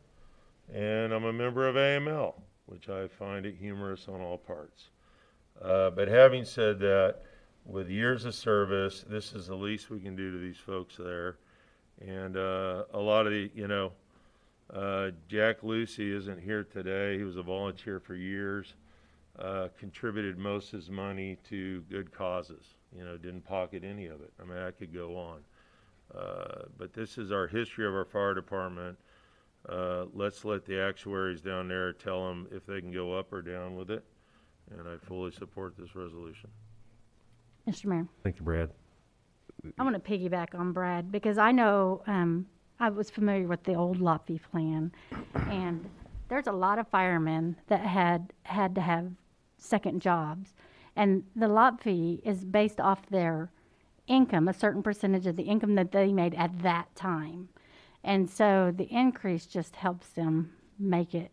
and I'm a member of AML, which I find it humorous on all parts. But having said that, with years of service, this is the least we can do to these folks there. And a lot of the, Jack Lucy isn't here today. He was a volunteer for years, contributed most of his money to good causes, didn't pocket any of it. I mean, I could go on. But this is our history of our fire department. Let's let the actuaries down there tell them if they can go up or down with it. And I fully support this resolution. Mr. Mayor, Thank you, Brad. I want to piggyback on Brad because I know I was familiar with the old lot fee plan, and there's a lot of firemen that had to have second jobs, and the lot fee is based off their income, a certain percentage of the income that they made at that time, and so the increase just helps them make it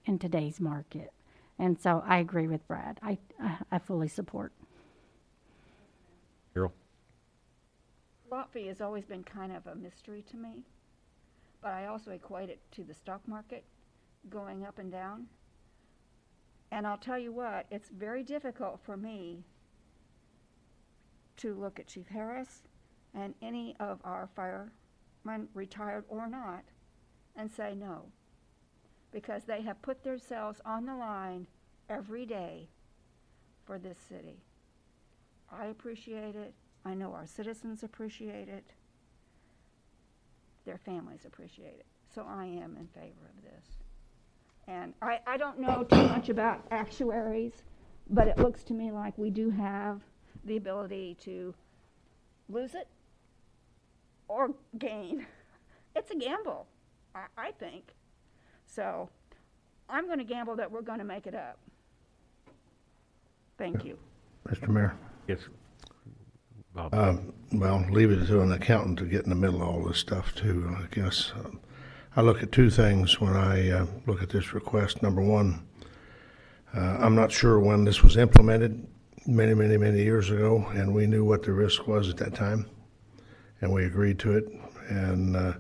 in today's market. And so I agree with Brad. I fully support. Carol? Lot fee has always been kind of a mystery to me, but I also equate it to the stock market going up and down. And I'll tell you what, it's very difficult for me to look at Chief Harris and any of our firemen, retired or not, and say no, because they have put themselves on the line every day for this city. I appreciate it. I know our citizens appreciate it. Their families appreciate it. So I am in favor of this. And I don't know too much about actuaries, but it looks to me like we do have the ability to lose it or gain. It's a gamble, I think. So I'm going to gamble that we're going to make it up. Thank you. Mr. Mayor? Yes. Bob? Well, leave it to an accountant to get in the middle of all this stuff, too, I guess. I look at two things when I look at this request. Number one, I'm not sure when this was implemented many, many, many years ago, and we knew what the risk was at that time, and we agreed to it and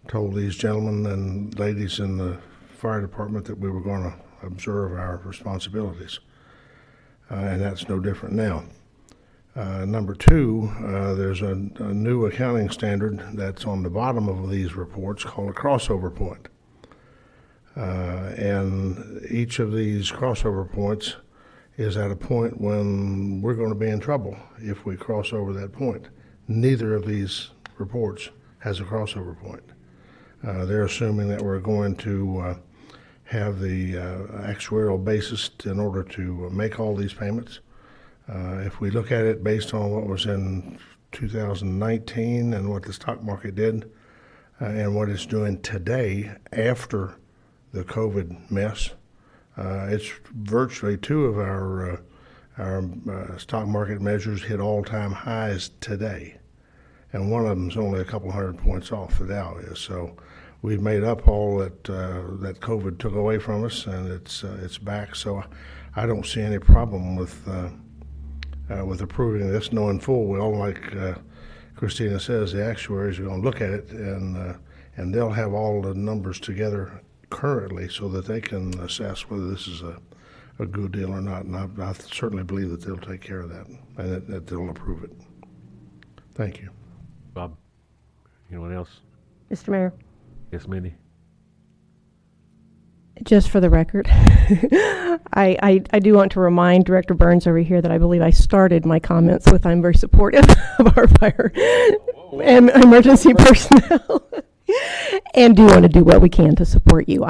told these gentlemen and ladies in the fire department that we were going to observe our responsibilities. And that's no different now. Number two, there's a new accounting standard that's on the bottom of these reports called a crossover point. And each of these crossover points is at a point when we're going to be in trouble if we cross over that point. Neither of these reports has a crossover point. They're assuming that we're going to have the actuarial basis in order to make all these payments. If we look at it based on what was in 2019 and what the stock market did and what it's doing today after the COVID mess, it's virtually two of our stock market measures hit all-time highs today. And one of them's only a couple hundred points off, the Dow is. So we've made up all that that COVID took away from us, and it's back. So I don't see any problem with approving this, knowing full well, like Christina says, the actuaries are going to look at it, and they'll have all the numbers together currently so that they can assess whether this is a good deal or not. And I certainly believe that they'll take care of that and that they'll approve it. Thank you. Bob? Anyone else? Mr. Mayor, Yes, Mindy? just for the record, I do want to remind Director Burns over here that I believe I started my comments with I'm very supportive of our fire and emergency personnel and do want to do what we can to support you.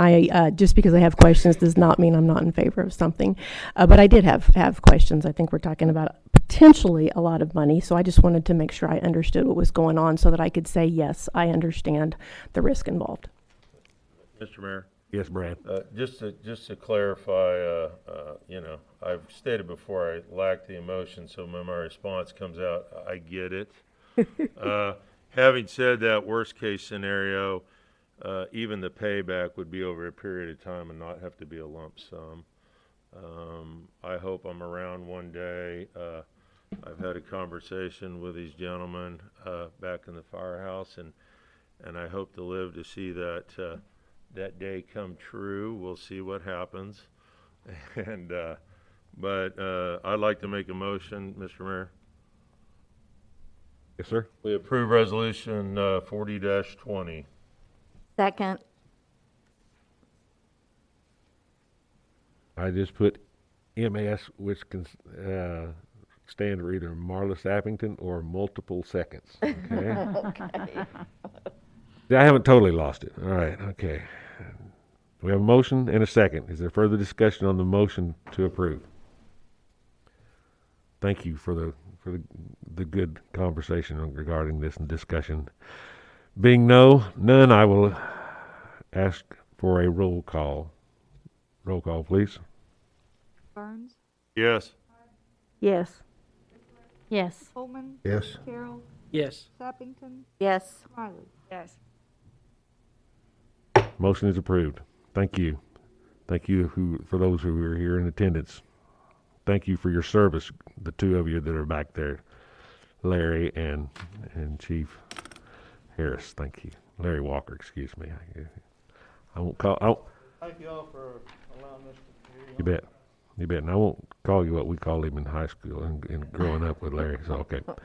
Just because I have questions does not mean I'm not in favor of something. But I did have questions. I think we're talking about potentially a lot of money, so I just wanted to make sure I understood what was going on so that I could say, yes, I understand the risk involved. Mr. Mayor? Yes, Brad. Just to clarify, I've stated before I lack the emotion, so when my response comes out, I get it. Having said that, worst case scenario, even the payback would be over a period of time and not have to be a lump sum. I hope I'm around one day. I've had a conversation with these gentlemen back in the firehouse, and I hope to live to see that day come true. We'll see what happens. And but I'd like to make a motion, Mr. Mayor. Yes, sir. We approve resolution 40-20. Second. I just put MS, which can stand for either Marlis Appington or multiple seconds. Okay. Okay. I haven't totally lost it. All right. Okay. We have a motion and a second. Is there further discussion on the motion to approve? Thank you for the good conversation regarding this and discussion. Being none, I will ask for a roll call. Roll call, please. Burns, Yes. Yes. Yes. Coleman, Yes. Carroll, Yes. Sappington, Yes. Riley. Yes. Motion is approved. Thank you. Thank you for those who are here in attendance. Thank you for your service, the two of you that are back there, Larry and Chief Harris. Thank you. Larry Walker, excuse me. I won't call. Thank you all for allowing us to. You bet. You bet. And I won't call you what we called him in high school and growing up with Larry. So, okay. All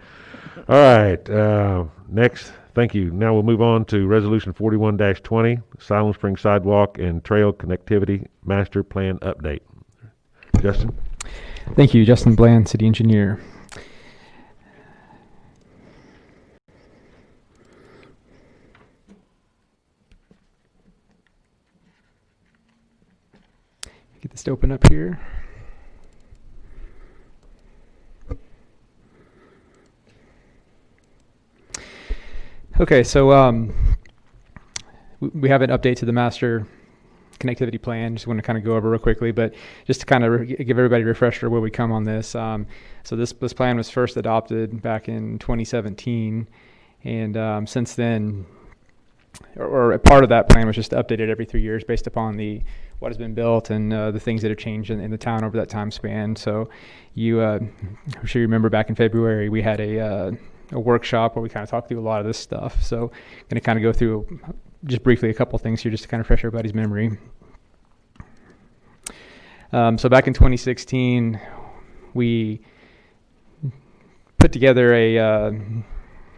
right. Next, thank you. Now we'll move on to Resolution 41-20, Siloam Springs Sidewalk and Trail Connectivity Master Plan Update. Justin? Thank you, Justin Bland, City Engineer. Get this to open up here. Okay, so we have an update to the master connectivity plan. Just want to kind of go over real quickly, but just to kind of give everybody a refresher where we come on this. So this plan was first adopted back in 2017, and since then, or a part of that plan was just updated every 3 years based upon what has been built and the things that have changed in the town over that time span. So I'm sure you remember back in February we had a workshop where we kind of talked through a lot of this stuff. So I'm going to kind of go through just briefly a couple things here just to kind of refresh everybody's memory. So back in 2016, we put together a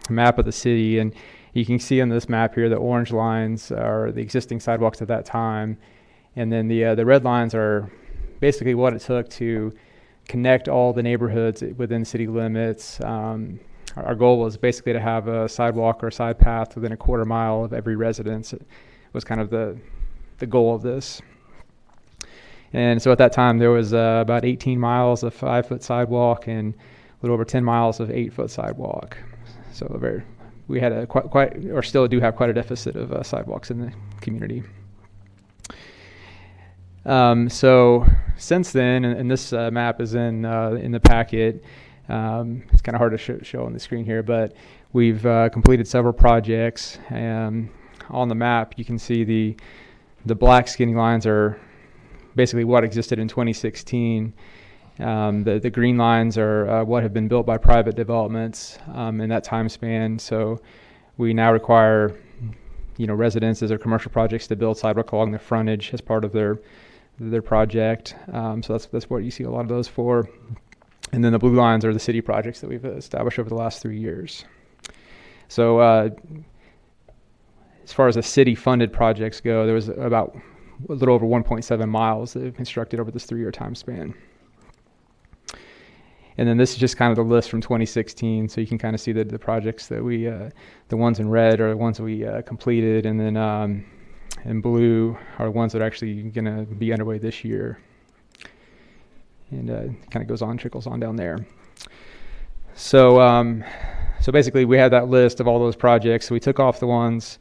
map of the city, and you can see on this map here the orange lines are the existing sidewalks at that time, and then the red lines are basically what it took to connect all the neighborhoods within city limits. Our goal was basically to have a sidewalk or a side path within a quarter mile of every residence. It was kind of the goal of this. And so at that time, there was about 18 miles of 5-foot sidewalk and a little over 10 miles of 8-foot sidewalk. So we had or still do have quite a deficit of sidewalks in the community. So since then, and this map is in the packet. It's kind of hard to show on the screen here, but we've completed several projects. On the map, you can see the black skinny lines are basically what existed in 2016. The green lines are what have been built by private developments in that time span. So we now require, residences or commercial projects to build sidewalk along the frontage as part of their project. So that's what you see a lot of those for. And then the blue lines are the city projects that we've established over the last 3 years. So as far as the city-funded projects go, there was about a little over 1.7 miles that have constructed over this 3-year time span. And then this is just kind of the list from 2016, so you can kind of see the projects that the ones in red are the ones that we completed, and then in blue are the ones that are actually going to be underway this year. And kind of trickles on down there. So basically we had that list of all those projects. So we took off the ones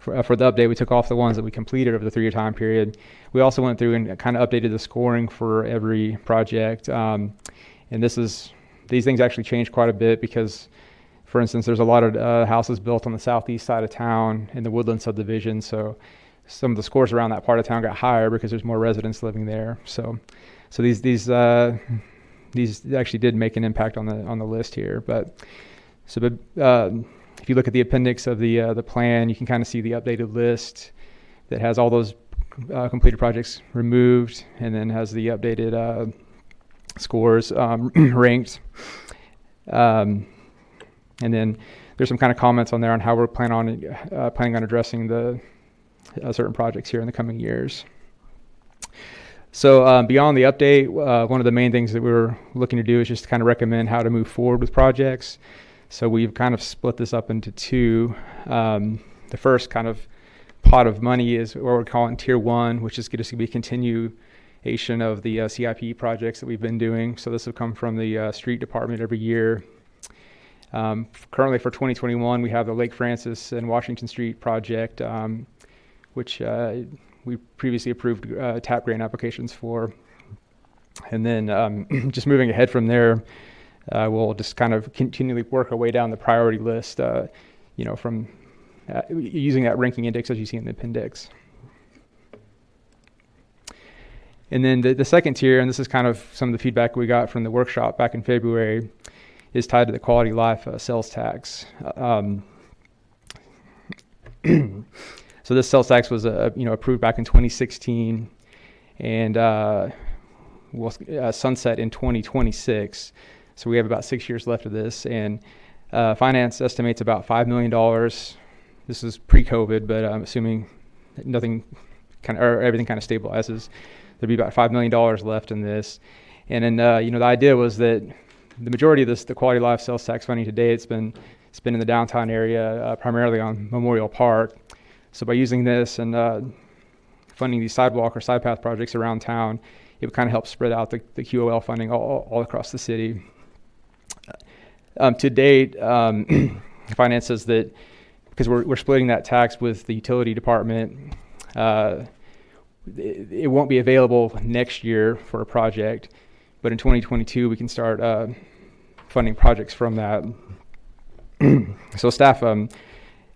for the update, we took off the ones that we completed over the 3-year time period. We also went through and kind of updated the scoring for every project. And these things actually changed quite a bit because, for instance, there's a lot of houses built on the southeast side of town in the Woodland subdivision. So some of the scores around that part of town got higher because there's more residents living there. So these actually did make an impact on the list here. But if you look at the appendix of the plan, you can kind of see the updated list that has all those completed projects removed, and then has the updated scores ranked. And then there's some kind of comments on there on how we're planning on addressing the certain projects here in the coming years. So beyond the update, one of the main things that we're looking to do is just to kind of recommend how to move forward with projects. So we've kind of split this up into two. The first kind of pot of money is what we're calling Tier 1, which is just going to be a continuation of the CIP projects that we've been doing. So this will come from the street department every year. Currently for 2021, we have the Lake Francis and Washington Street project, which we previously approved TAP grant applications for. And then just moving ahead from there, we'll just kind of continually work our way down the priority list, from using that ranking index as you see in the appendix. And then the second tier, and this is kind of some of the feedback we got from the workshop back in February, is tied to the quality of life sales tax. So this sales tax was approved back in 2016, and will sunset in 2026. So we have about 6 years left of this, and finance estimates about $5 million. This is pre-COVID, but I'm assuming everything kind of stabilizes. There'd be about $5 million left in this, and then the idea was that the majority of the quality of life sales tax funding today, it's been in the downtown area, primarily on Memorial Park. So by using this and funding these sidewalk or side path projects around town, it would kind of help spread out the QOL funding all across the city. To date, finance says that because we're splitting that tax with the utility department, it won't be available next year for a project, but in 2022 we can start funding projects from that. So staff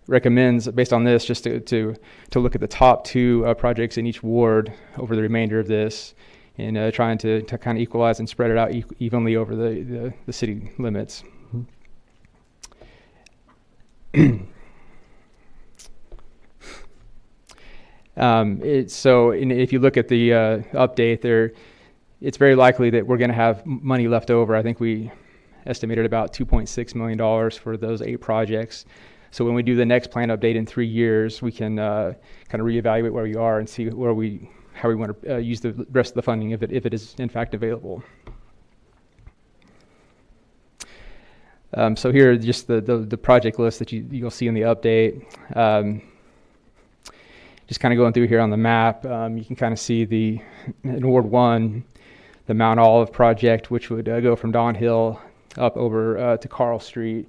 recommends, based on this, just to look at the top two projects in each ward over the remainder of this, and trying to kind of equalize and spread it out evenly over the city limits. If you look at the update there, it's very likely that we're going to have money left over. I think we estimated about $2.6 million for those 8 projects. So when we do the next plan update in 3 years, we can kind of reevaluate where we are and see how we want to use the rest of the funding if it is in fact available. So here, just the project list that you'll see in the update. Just kind of going through here on the map, you can kind of see in Ward 1, the Mount Olive project, which would go from Don Hill up over to Carl Street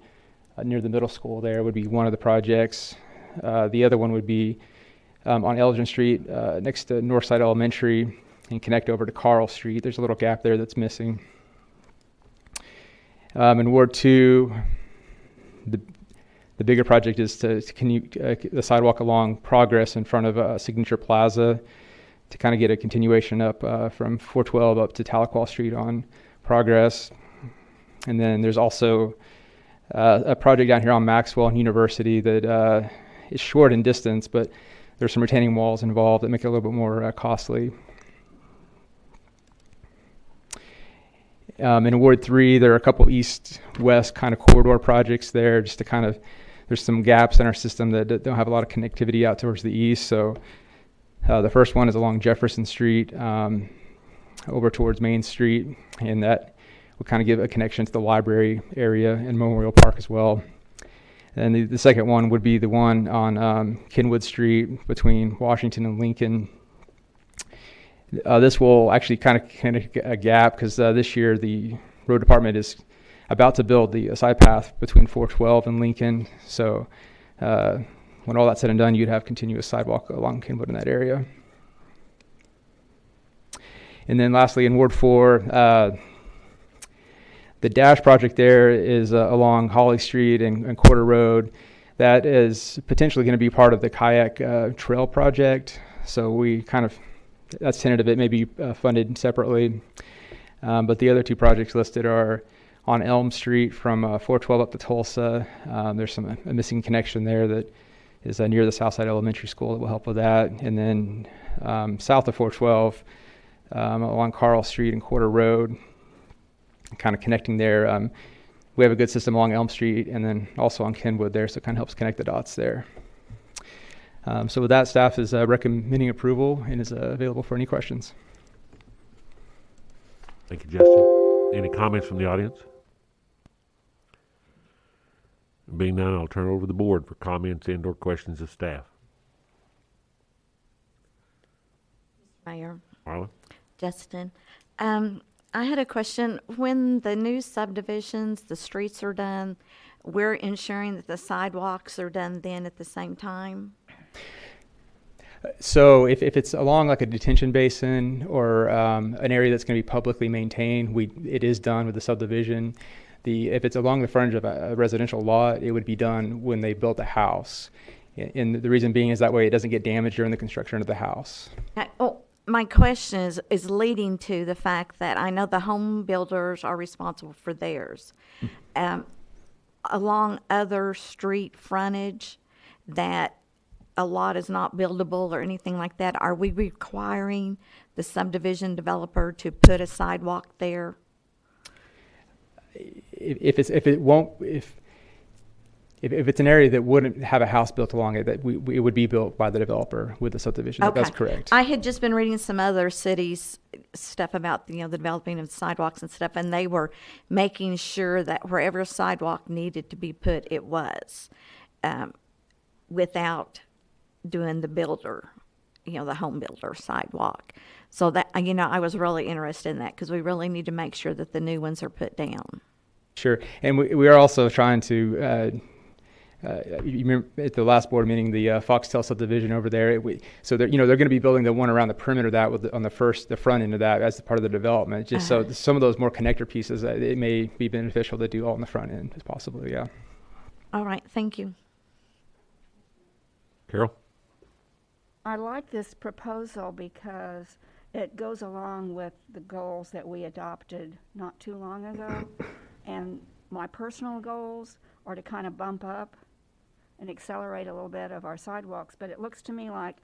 near the middle school. There would be one of the projects. The other one would be on Elgin Street next to Northside Elementary and connect over to Carl Street. There's a little gap there that's missing. In Ward 2, the bigger project is to continue the sidewalk along Progress in front of Signature Plaza to kind of get a continuation up from 412 up to Tahlequah Street on Progress. And then there's also a project down here on Maxwell and University that is short in distance, but there's some retaining walls involved that make it a little bit more costly. In Ward 3, there are a couple east-west kind of corridor projects there, just to kind of, there's some gaps in our system that don't have a lot of connectivity out towards the east. So the first one is along Jefferson Street over towards Main Street, and that will kind of give a connection to the library area and Memorial Park as well. And the second one would be the one on Kenwood Street between Washington and Lincoln. This will actually kind of a gap because this year the road department is about to build the side path between 412 and Lincoln. So when all that's said and done, you'd have continuous sidewalk along Kenwood in that area. And then lastly, in Ward 4, the dash project there is along Holly Street and Quarter Road. That is potentially going to be part of the kayak trail project. So we that's tentative. It may be funded separately. But the other two projects listed are on Elm Street from 412 up to Tulsa. There's a missing connection there that is near the Southside Elementary School that will help with that. And then south of 412 along Carl Street and Quarter Road, kind of connecting there. We have a good system along Elm Street and then also on Kenwood there, so it kind of helps connect the dots there. So with that, staff is recommending approval and is available for any questions. Thank you, Justin. Any comments from the audience? Being none, I'll turn it over to the board for comments and/or questions of staff. Mayor. Marla? Justin. I had a question. When the new subdivisions, the streets are done, we're ensuring that the sidewalks are done then at the same time? So if it's along like a detention basin or an area that's going to be publicly maintained, it is done with the subdivision. If it's along the frontage of a residential lot, it would be done when they built a house. And the reason being is that way it doesn't get damaged during the construction of the house. My question is leading to the fact that I know the home builders are responsible for theirs. Along other street frontage that a lot is not buildable or anything like that, are we requiring the subdivision developer to put a sidewalk there? If it's an area that wouldn't have a house built along it, it would be built by the developer with the subdivision. Okay. That's correct. I had just been reading some other cities stuff about the developing of sidewalks and stuff, and they were making sure that wherever a sidewalk needed to be put, it was, without doing the builder, the home builder sidewalk. So that I was really interested in that because we really need to make sure that the new ones are put down. Sure, and we are also trying to. You remember at the last board meeting, the Foxtel subdivision over there. So they're going to be building the one around the perimeter of that on the front end of that as part of the development. Just so some of those more connector pieces, it may be beneficial to do all on the front end, possibly. Yeah. All right. Thank you. Carol? I like this proposal because it goes along with the goals that we adopted not too long ago. And my personal goals are to kind of bump up and accelerate a little bit of our sidewalks. But it looks to me like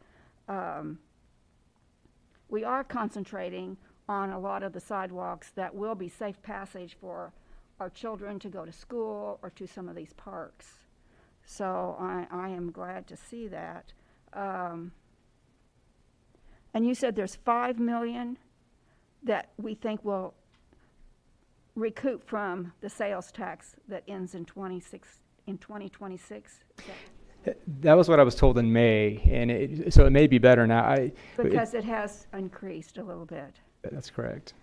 we are concentrating on a lot of the sidewalks that will be safe passage for our children to go to school or to some of these parks. So I am glad to see that. And you said there's $5 million that we think will recoup from the sales tax that ends in 2026. That was what I was told in May, and so it may be better now. Because it has increased a little bit. That's correct.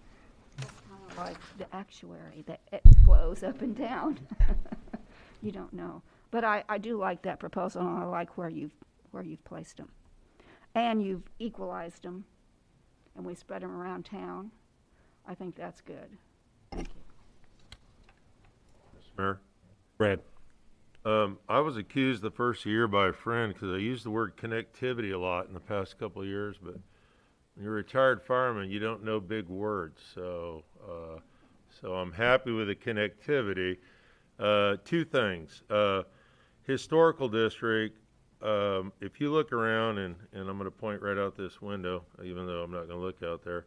It's kind of like the actuary that it flows up and down. You don't know, but I do like that proposal, and I like where you've placed them. And you've equalized them, and we spread them around town. I think that's good. Thank you. Mr. Mayor? Brad? I was accused the first year by a friend because I used the word connectivity a lot in the past couple of years, but when you're a retired fireman, you don't know big words. So I'm happy with the connectivity. Two things. Historical district, if you look around, and I'm going to point right out this window, even though I'm not going to look out there,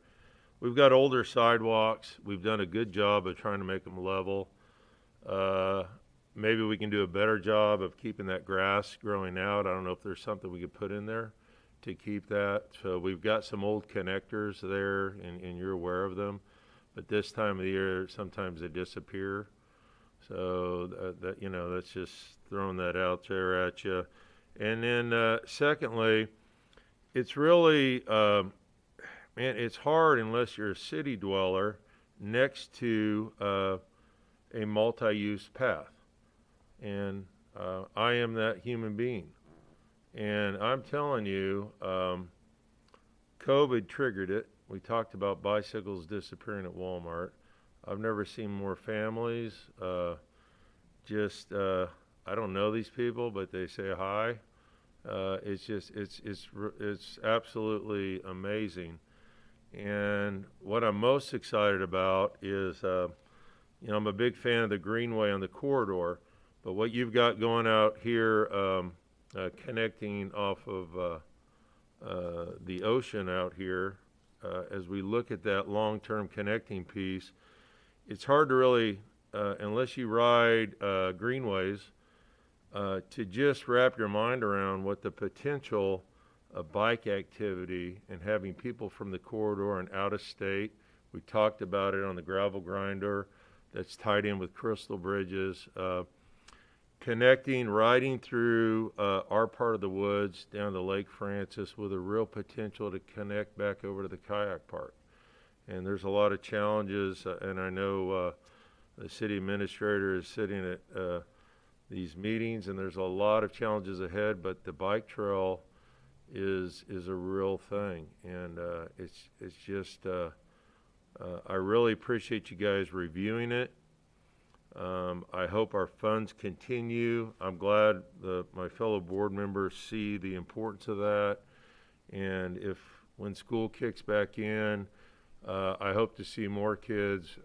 we've got older sidewalks. We've done a good job of trying to make them level. Maybe we can do a better job of keeping that grass growing out. I don't know if there's something we could put in there to keep that. So we've got some old connectors there, and you're aware of them. But this time of the year, sometimes they disappear. So that's just throwing that out there at you. And then secondly, it's really, it's hard unless you're a city dweller next to a multi-use path. And I am that human being. And I'm telling you, COVID triggered it. We talked about bicycles disappearing at Walmart. I've never seen more families. I don't know these people, but they say hi. It's absolutely amazing. And what I'm most excited about is, I'm a big fan of the Greenway on the corridor, but what you've got going out here, connecting off of the ocean out here, as we look at that long-term connecting piece, it's hard to really, unless you ride greenways, to just wrap your mind around what the potential of bike activity and having people from the corridor and out of state. We talked about it on the gravel grinder that's tied in with Crystal Bridges. Connecting, riding through our part of the woods down to Lake Francis with a real potential to connect back over to the kayak park. And there's a lot of challenges, and I know the city administrator is sitting at these meetings, and there's a lot of challenges ahead, but the bike trail is a real thing. And it's just, I really appreciate you guys reviewing it. I hope our funds continue. I'm glad my fellow board members see the importance of that. And when school kicks back in, I hope to see more kids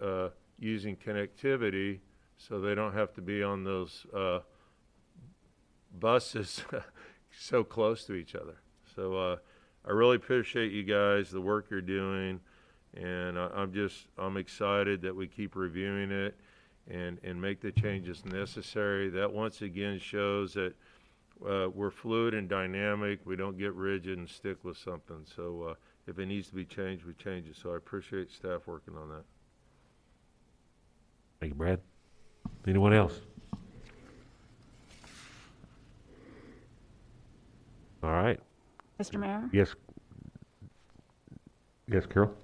using connectivity so they don't have to be on those buses so close to each other. So I really appreciate you guys, the work you're doing, and I'm excited that we keep reviewing it and make the changes necessary. That once again shows that we're fluid and dynamic. We don't get rigid and stick with something. So if it needs to be changed, we change it. So I appreciate staff working on that. Thank you, Brad. Anyone else? All right. Mr. Mayor? Yes. Yes, Carol?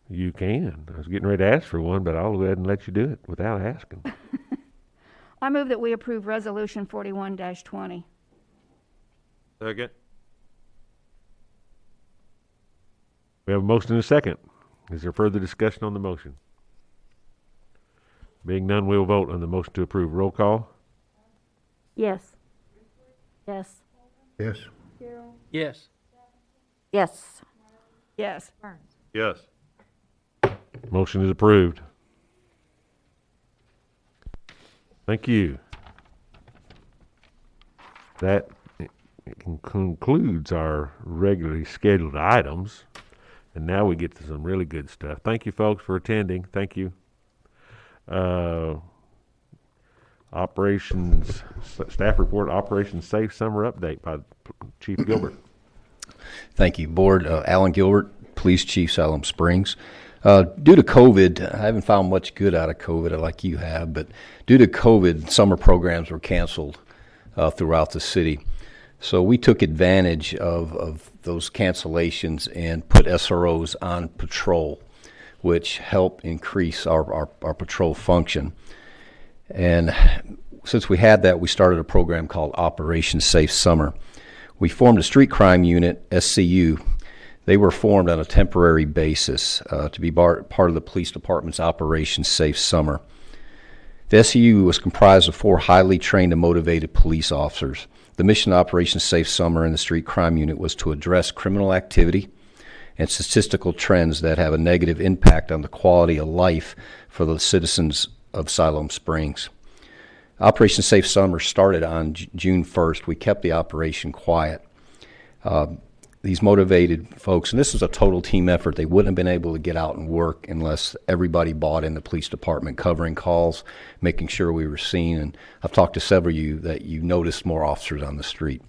You can. I was getting ready to ask for one, but I'll go ahead and let you do it without asking. I move that we approve Resolution 41-20. Second. We have a motion and a second. Is there further discussion on the motion? Being none, we'll vote on the motion to approve. Roll call. Yes. Yes. Yes. Yes. Yes. Yes. Yes. Motion is approved. Thank you. That concludes our regularly scheduled items. And now we get to some really good stuff. Thank you, folks, for attending. Thank you. Operations, staff report, Operation Safe Summer Update by Chief Gilbert. Thank you, Board. Alan Gilbert, Police Chief, Siloam Springs. Due to COVID, I haven't found much good out of COVID like you have, but due to COVID, summer programs were canceled throughout the city. So we took advantage of those cancellations and put SROs on patrol, which helped increase our patrol function. And since we had that, we started a program called Operation Safe Summer. We formed a street crime unit, SCU. They were formed on a temporary basis to be part of the police department's Operation Safe Summer. The SCU was comprised of 4 highly trained and motivated police officers. The mission of Operation Safe Summer in the street crime unit was to address criminal activity and statistical trends that have a negative impact on the quality of life for the citizens of Siloam Springs. Operation Safe Summer started on June 1st. We kept the operation quiet. These motivated folks, and this was a total team effort. They wouldn't have been able to get out and work unless everybody bought in the police department, covering calls, making sure we were seen. And I've talked to several of you that you noticed more officers on the street.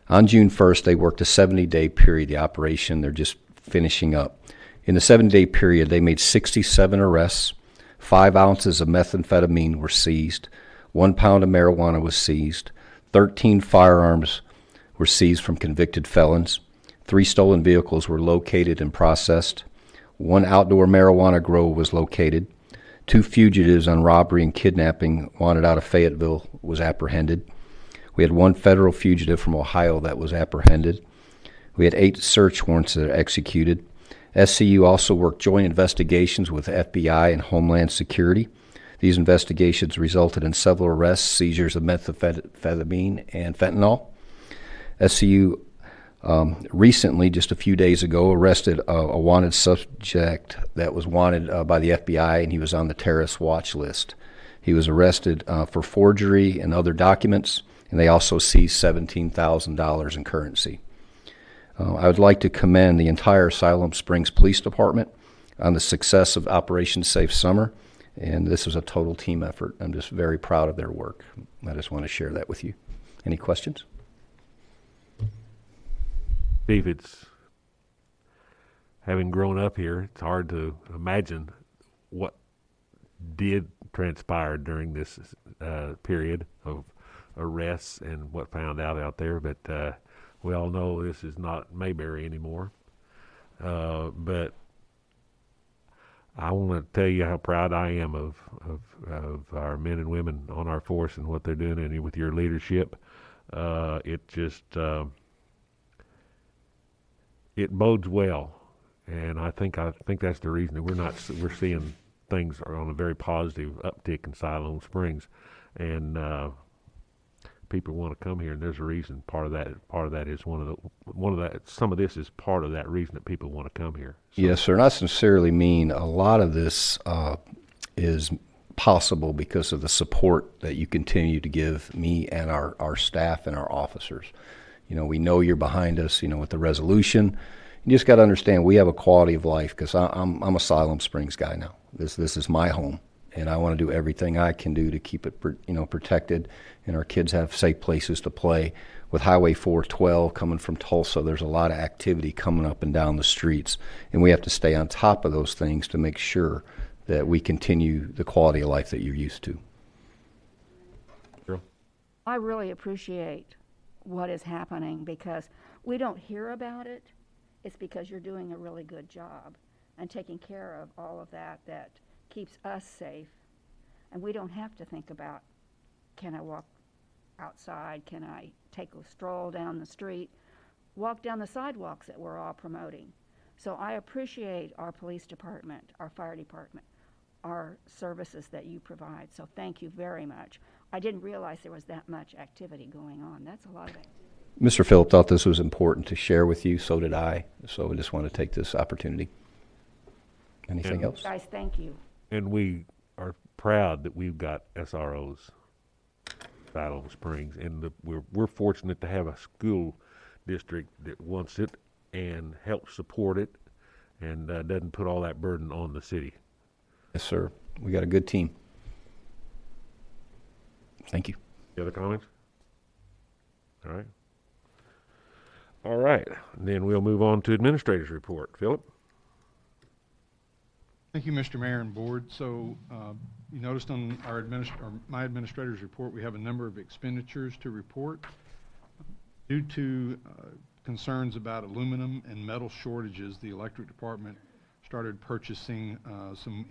On June 1st, they worked a 70-day period, the operation. They're just finishing up. In the 7-day period, they made 67 arrests. 5 ounces of methamphetamine were seized. 1 pound of marijuana was seized. 13 firearms were seized from convicted felons. 3 stolen vehicles were located and processed. 1 outdoor marijuana grow was located. 2 fugitives on robbery and kidnapping wanted out of Fayetteville was apprehended. We had 1 federal fugitive from Ohio that was apprehended. We had 8 search warrants that are executed. SCU also worked joint investigations with FBI and Homeland Security. These investigations resulted in several arrests, seizures of methamphetamine and fentanyl. SCU recently, just a few days ago, arrested a wanted subject that was wanted by the FBI, and he was on the terrorist watch list. He was arrested for forgery and other documents, and they also seized $17,000 in currency. I would like to commend the entire Siloam Springs Police Department on the success of Operation Safe Summer, and this was a total team effort. I'm just very proud of their work. I just want to share that with you. Any questions? Steve, it's having grown up here, it's hard to imagine what did transpire during this period of arrests and what found out there. But we all know this is not Mayberry anymore. But I want to tell you how proud I am of our men and women on our force and what they're doing, and with your leadership. It just it bodes well, and I think that's the reason that we're seeing things are on a very positive uptick in Siloam Springs, and people want to come here, and there's a reason. Part of that is some of this is part of that reason that people want to come here. So. Yes, sir. And I sincerely mean a lot of this is possible because of the support that you continue to give me and our staff and our officers. You know, we know you're behind us, with the resolution. You just got to understand we have a quality of life, because I'm a Siloam Springs guy now. This is my home, and I want to do everything I can do to keep it protected, and our kids have safe places to play. With Highway 412 coming from Tulsa, there's a lot of activity coming up and down the streets, and we have to stay on top of those things to make sure that we continue the quality of life that you're used to. I really appreciate what is happening, because we don't hear about it. It's because you're doing a really good job and taking care of all of that keeps us safe. And we don't have to think about, can I walk outside? Can I take a stroll down the street? Walk down the sidewalks that we're all promoting. So I appreciate our police department, our fire department, our services that you provide. So thank you very much. I didn't realize there was that much activity going on. That's a lot of activity. Mr. Phillip thought this was important to share with you, so did I. So I just want to take this opportunity. Anything else? Guys, thank you. And we are proud that we've got SROs, Siloam Springs, and we're fortunate to have a school district that wants it and helps support it, and doesn't put all that burden on the city. Yes, sir. We got a good team. Thank you. Any other comments? All right. All right. Then we'll move on to administrator's report. Philip? Thank you, Mr. Mayor and Board. So you noticed on my administrator's report, we have a number of expenditures to report. Due to concerns about aluminum and metal shortages, the electric department started purchasing some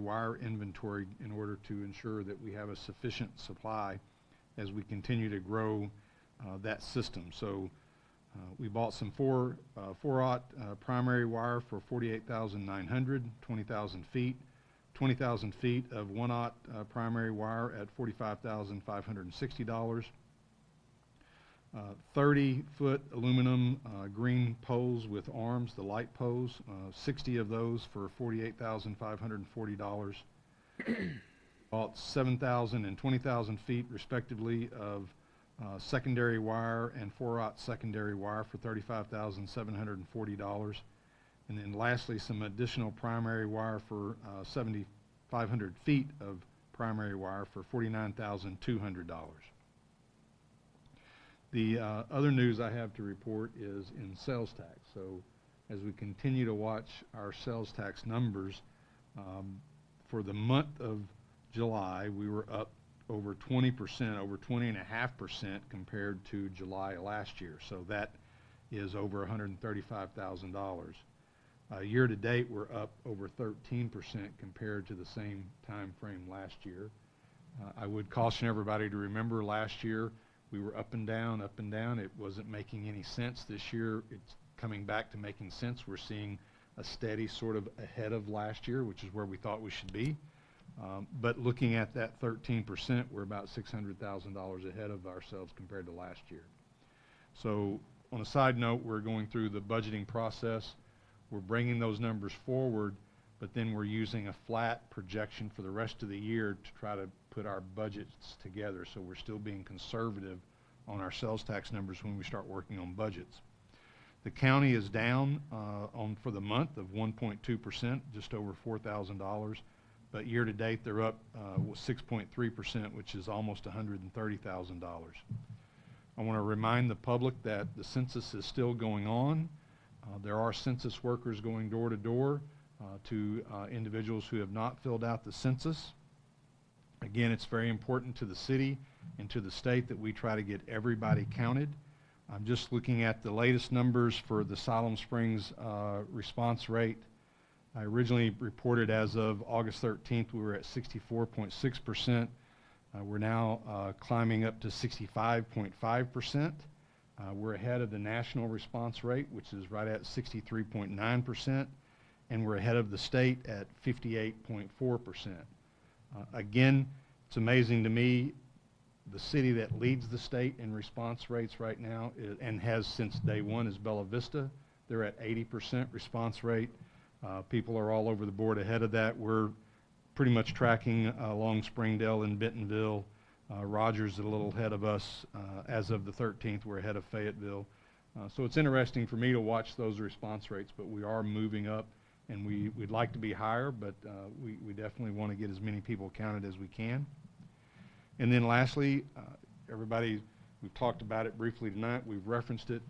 wire inventory, in order to ensure that we have a sufficient supply as we continue to grow that system. So we bought some 4-aught primary wire for $48,900, 20,000 feet, 20,000 feet of 1-aught primary wire at $45,560. 30-foot aluminum green poles with arms, the light poles, 60 of those for $48,540. Bought 7,000 and 20,000 feet, respectively, of secondary wire and 4-aught secondary wire for $35,740. And then lastly, some additional primary wire for 7,500 feet of primary wire for $49,200. The other news I have to report is in sales tax. So as we continue to watch our sales tax numbers, for the month of July, we were up over 20%, over 20.5% compared to July last year. So that is over $135,000. Year to date, we're up over 13% compared to the same time frame last year. I would caution everybody to remember last year We were up and down, up and down. It wasn't making any sense. This year, it's coming back to making sense. We're seeing a steady sort of ahead of last year, which is where we thought we should be. But looking at that 13%, we're about $600,000 ahead of ourselves compared to last year. So on a side note, we're going through the budgeting process. We're bringing those numbers forward, but then we're using a flat projection for the rest of the year to try to put our budgets together. So we're still being conservative on our sales tax numbers when we start working on budgets. The county is down for the month of 1.2%, just over $4,000. But year to date, they're up 6.3%, which is almost $130,000. I want to remind the public that the census is still going on. There are census workers going door to door to individuals who have not filled out the census. Again, it's very important to the city and to the state that we try to get everybody counted. I'm just looking at the latest numbers for the Siloam Springs response rate. I originally reported as of August 13th, we were at 64.6%. We're now climbing up to 65.5%. We're ahead of the national response rate, which is right at 63.9%, and we're ahead of the state at 58.4%. Again, it's amazing to me, the city that leads the state in response rates right now and has since day one is Bella Vista. They're at 80% response rate. People are all over the board ahead of that. We're pretty much tracking along Springdale and Bentonville. Rogers is a little ahead of us. As of the 13th, we're ahead of Fayetteville. So it's interesting for me to watch those response rates, but we are moving up, and we'd like to be higher, but we definitely want to get as many people counted as we can. And then lastly, everybody, we've talked about it briefly tonight. We've referenced it.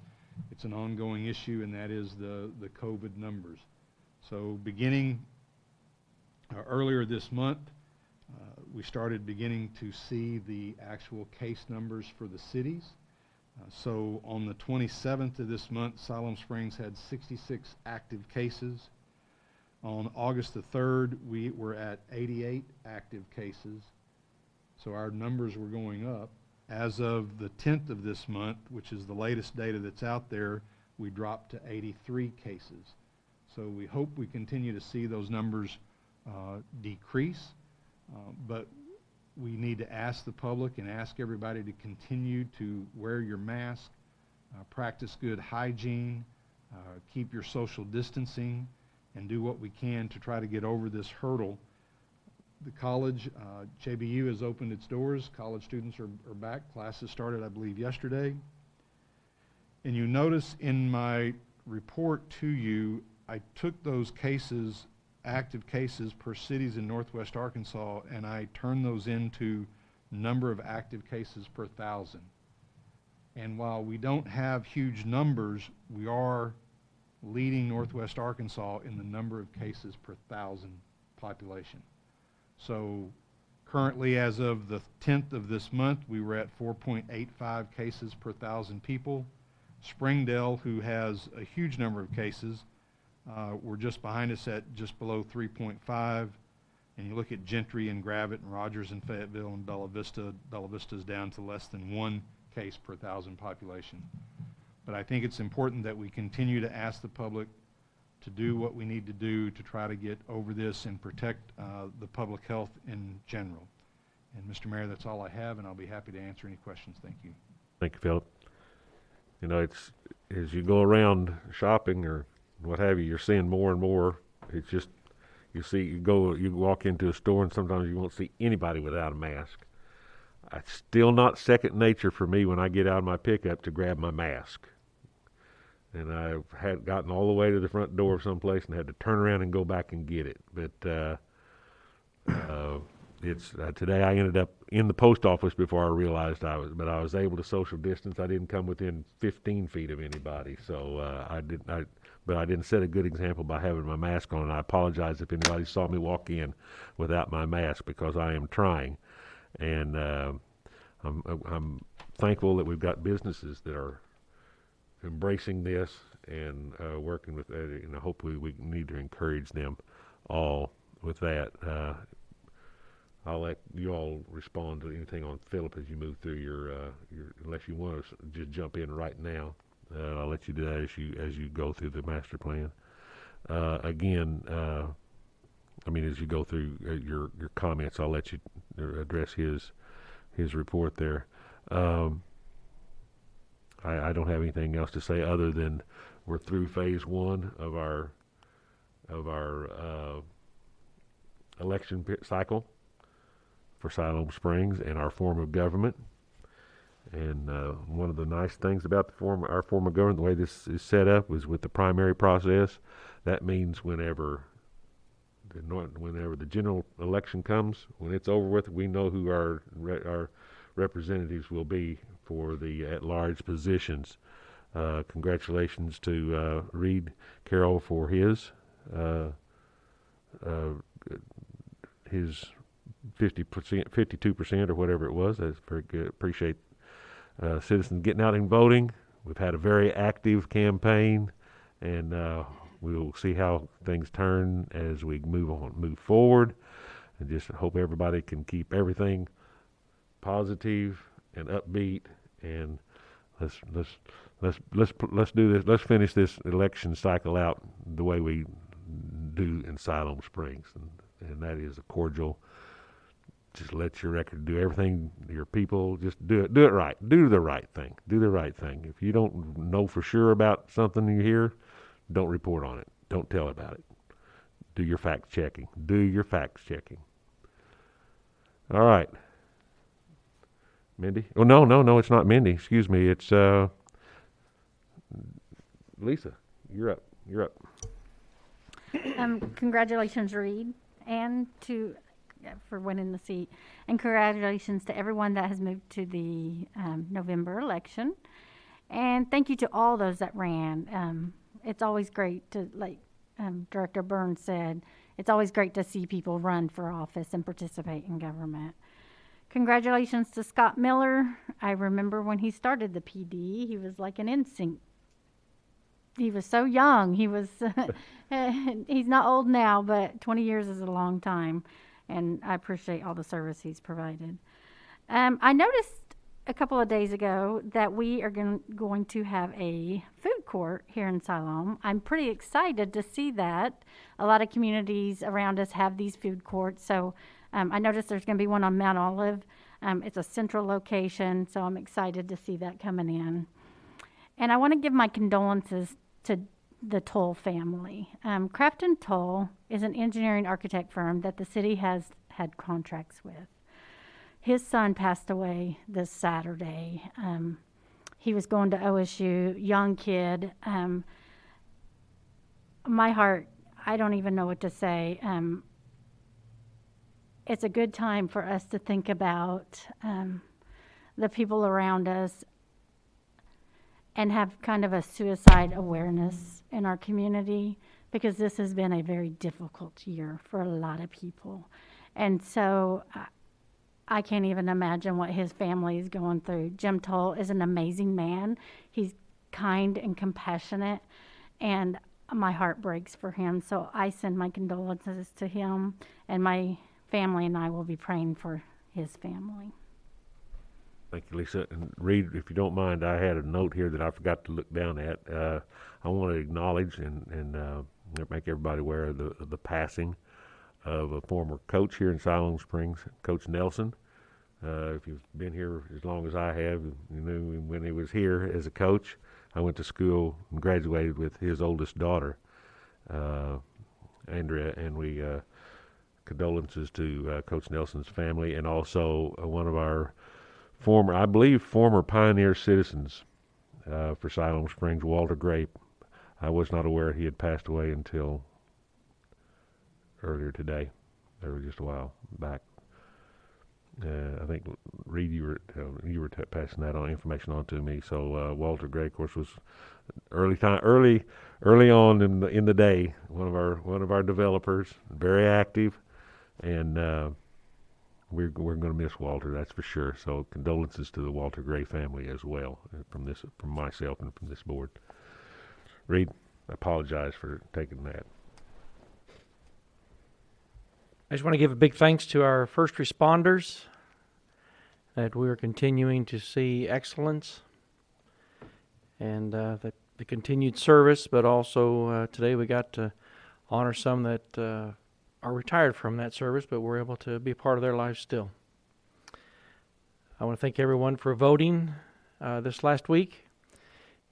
It's an ongoing issue, and that is the COVID numbers. So beginning earlier this month, we started beginning to see the actual case numbers for the cities. So on the 27th of this month, Siloam Springs had 66 active cases. On August the 3rd, we were at 88 active cases. So our numbers were going up. As of the 10th of this month, which is the latest data that's out there, we dropped to 83 cases. So we hope we continue to see those numbers decrease, but we need to ask the public and ask everybody to continue to wear your mask, practice good hygiene, keep your social distancing, and do what we can to try to get over this hurdle. The college, JBU has opened its doors. College students are back. Classes started, I believe, yesterday. And you notice in my report to you, I took those cases, active cases per cities in Northwest Arkansas, and I turned those into number of active cases per 1,000. And while we don't have huge numbers, we are leading Northwest Arkansas in the number of cases per 1,000 population. So currently, as of the 10th of this month, we were at 4.85 cases per 1,000 people. Springdale, who has a huge number of cases, we're just behind us at just below 3.5. And you look at Gentry and Gravette and Rogers and Fayetteville and Bella Vista is down to less than 1 case per 1,000 population. But I think it's important that we continue to ask the public to do what we need to do to try to get over this and protect the public health in general. And Mr. Mayor, that's all I have, and I'll be happy to answer any questions. Thank you. Thank you, Philip. You know, it's as you go around shopping or what have you, you're seeing more and more. It's just you walk into a store and sometimes you won't see anybody without a mask. It's still not second nature for me when I get out of my pickup to grab my mask. And I had gotten all the way to the front door of someplace and had to turn around and go back and get it. But today I ended up in the post office before I realized I was able to social distance. I didn't come within 15 feet of anybody, so but I didn't set a good example by having my mask on. And I apologize if anybody saw me walk in without my mask because I am trying, and I'm thankful that we've got businesses that are embracing this and working with that, and hopefully we need to encourage them all with that. I'll let you all respond to anything on Philip as you move through your unless you want to just jump in right now. I'll let you do that as you go through the master plan. Again, I mean, as you go through your comments, I'll let you address his report there. I don't have anything else to say other than we're through phase one of our election cycle for Siloam Springs and our form of government. And one of the nice things about our form of government, the way this is set up, is with the primary process. That means whenever the general election comes, when it's over with, we know who our representatives will be for the at-large positions. Congratulations to Reed Carroll for his 50%, 52% or whatever it was. That's very good. Appreciate citizens getting out and voting. We've had a very active campaign, and we'll see how things turn as we move forward. And just hope everybody can keep everything positive and upbeat. And let's do this. Let's finish this election cycle out the way we do in Siloam Springs, and that is a cordial. Just let your record do everything. Your people just do it right. Do the right thing. Do the right thing. If you don't know for sure about something you hear, don't report on it. Don't tell about it. Do your fact checking. Do your facts checking. All right. Mindy? Oh, no, it's not Mindy. Excuse me. It's Lisa. You're up. Congratulations, Reed, and for winning the seat. And congratulations to everyone that has moved to the November election. And thank you to all those that ran. It's always great to, like Director Burns said, it's always great to see people run for office and participate in government. Congratulations to Scott Miller. I remember when he started the PD, he was like an instinct. He was so young. He was, he's not old now, but 20 years is a long time. And I appreciate all the service he's provided. I noticed a couple of days ago that we are going to have a food court here in Siloam. I'm pretty excited to see that. A lot of communities around us have these food courts. So I noticed there's going to be one on Mount Olive. It's a central location, so I'm excited to see that coming in. And I want to give my condolences to the Toll family. Crafton Toll is an engineering architect firm that the city has had contracts with. His son passed away this Saturday. He was going to OSU, young kid. My heart, I don't even know what to say. It's a good time for us to think about the people around us and have kind of a suicide awareness in our community, because this has been a very difficult year for a lot of people. And so I can't even imagine what his family is going through. Jim Toll is an amazing man. He's kind and compassionate, and my heart breaks for him. So I send my condolences to him, and my family and I will be praying for his family. Thank you, Lisa. And Reed, if you don't mind, I had a note here that I forgot to look down at. I want to acknowledge and make everybody aware of the passing of a former coach here in Siloam Springs, Coach Nelson. If you've been here as long as I have, you knew when he was here as a coach. I went to school and graduated with his oldest daughter, Andrea, and we condolences to Coach Nelson's family, and also one of our former pioneer citizens for Siloam Springs, Walter Grape. I was not aware he had passed away until earlier today, or just a while back. I think Reed, you were passing that information on to me. So Walter Grape, of course, was early on in the day, one of our developers, very active, and we're going to miss Walter, that's for sure. So condolences to the Walter Gray family as well, from myself and from this board. Reed, I apologize for taking that. I just want to give a big thanks to our first responders, that we are continuing to see excellence and the continued service, but also today we got to honor some that are retired from that service, but we're able to be a part of their lives still. I want to thank everyone for voting this last week,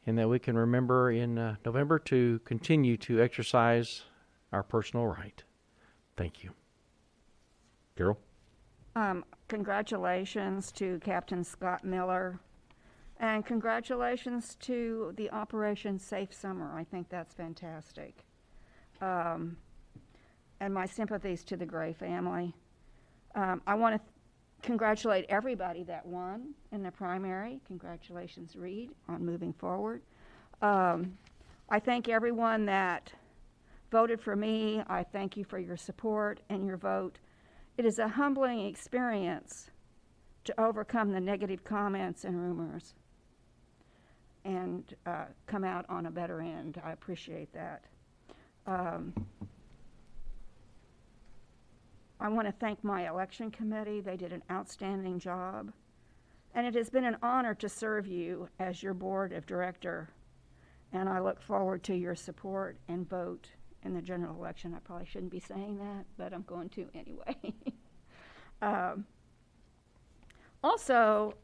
and that we can remember in November to continue to exercise our personal right. Thank you. Carol? Congratulations to Captain Scott Miller, and congratulations to the Operation Safe Summer. I think that's fantastic. And my sympathies to the Gray family. I want to congratulate everybody that won in the primary. Congratulations, Reed, on moving forward. I thank everyone that voted for me. I thank you for your support and your vote. It is a humbling experience to overcome the negative comments and rumors and come out on a better end. I appreciate that. I want to thank my election committee. They did an outstanding job. And it has been an honor to serve you as your board of director. And I look forward to your support and vote in the general election. I probably shouldn't be saying that, but I'm going to anyway. Also,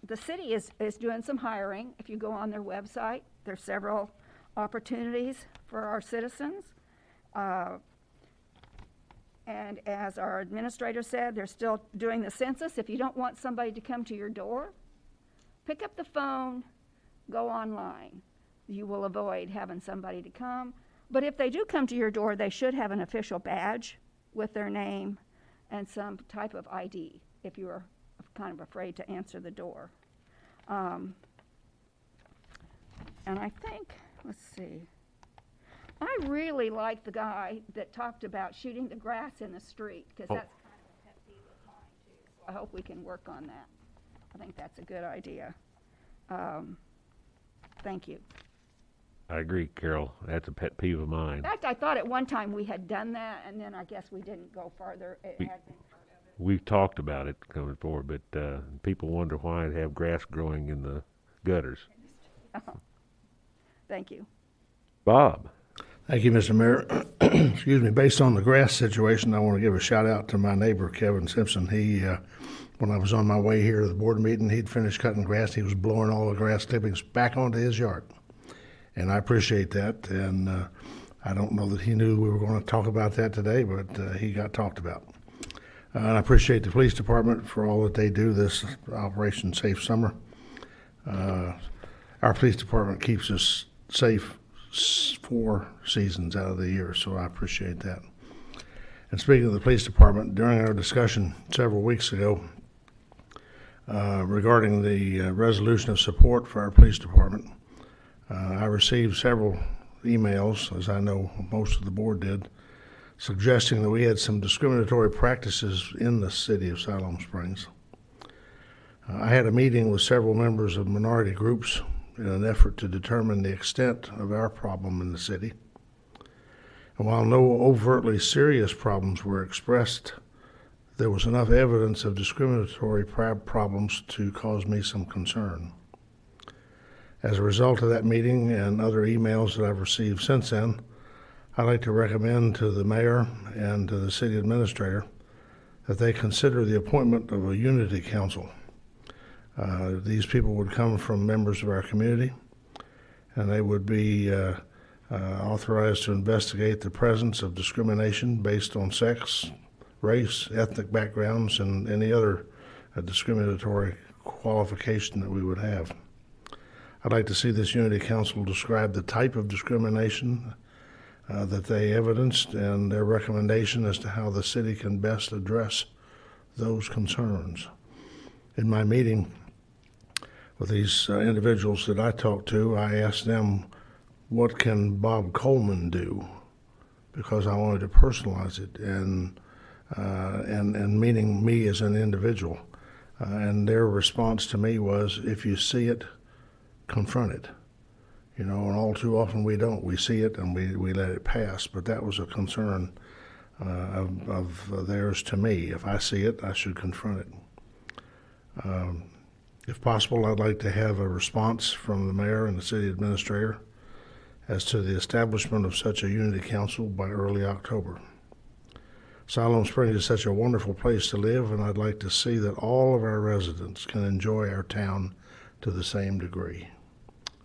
the city is doing some hiring. If you go on their website, there's several opportunities for our citizens. And as our administrator said, they're still doing the census. If you don't want somebody to come to your door, pick up the phone, go online. You will avoid having somebody to come. But if they do come to your door, they should have an official badge with their name and some type of ID if you are kind of afraid to answer the door. And I think, let's see. I really like the guy that talked about shooting the grass in the street, because that's kind of a pet peeve of mine too. So I hope we can work on that. I think that's a good idea. Thank you. I agree, Carol. That's a pet peeve of mine. In fact, I thought at one time we had done that, and then I guess we didn't go farther. It had been part of it. We've talked about it coming forward, but people wonder why they have grass growing in the gutters. Thank you. Bob? Thank you, Mr. Mayor. Excuse me. Based on the grass situation, I want to give a shout out to my neighbor, Kevin Simpson. He, when I was on my way here to the board meeting, he'd finished cutting grass. He was blowing all the grass clippings back onto his yard. And I appreciate that. And I don't know that he knew we were going to talk about that today, but he got talked about. And I appreciate the police department for all that they do this Operation Safe Summer. Our police department keeps us safe 4 seasons out of the year, so I appreciate that. And speaking of the police department, during our discussion several weeks ago regarding the resolution of support for our police department, I received several emails, as I know most of the board did, suggesting that we had some discriminatory practices in the city of Siloam Springs. I had a meeting with several members of minority groups in an effort to determine the extent of our problem in the city. And while no overtly serious problems were expressed, there was enough evidence of discriminatory problems to cause me some concern. As a result of that meeting and other emails that I've received since then, I'd like to recommend to the mayor and to the city administrator that they consider the appointment of a unity council. These people would come from members of our community, and they would be authorized to investigate the presence of discrimination based on sex, race, ethnic backgrounds, and any other discriminatory qualification that we would have. I'd like to see this unity council describe the type of discrimination that they evidenced and their recommendation as to how the city can best address those concerns. In my meeting with these individuals that I talked to, I asked them, what can Bob Coleman do? Because I wanted to personalize it and meaning me as an individual. And their response to me was, if you see it, confront it. You know, and all too often we don't. We see it and we let it pass, but that was a concern of theirs to me. If I see it, I should confront it. If possible, I'd like to have a response from the mayor and the city administrator as to the establishment of such a unity council by early October. Siloam Springs is such a wonderful place to live, and I'd like to see that all of our residents can enjoy our town to the same degree.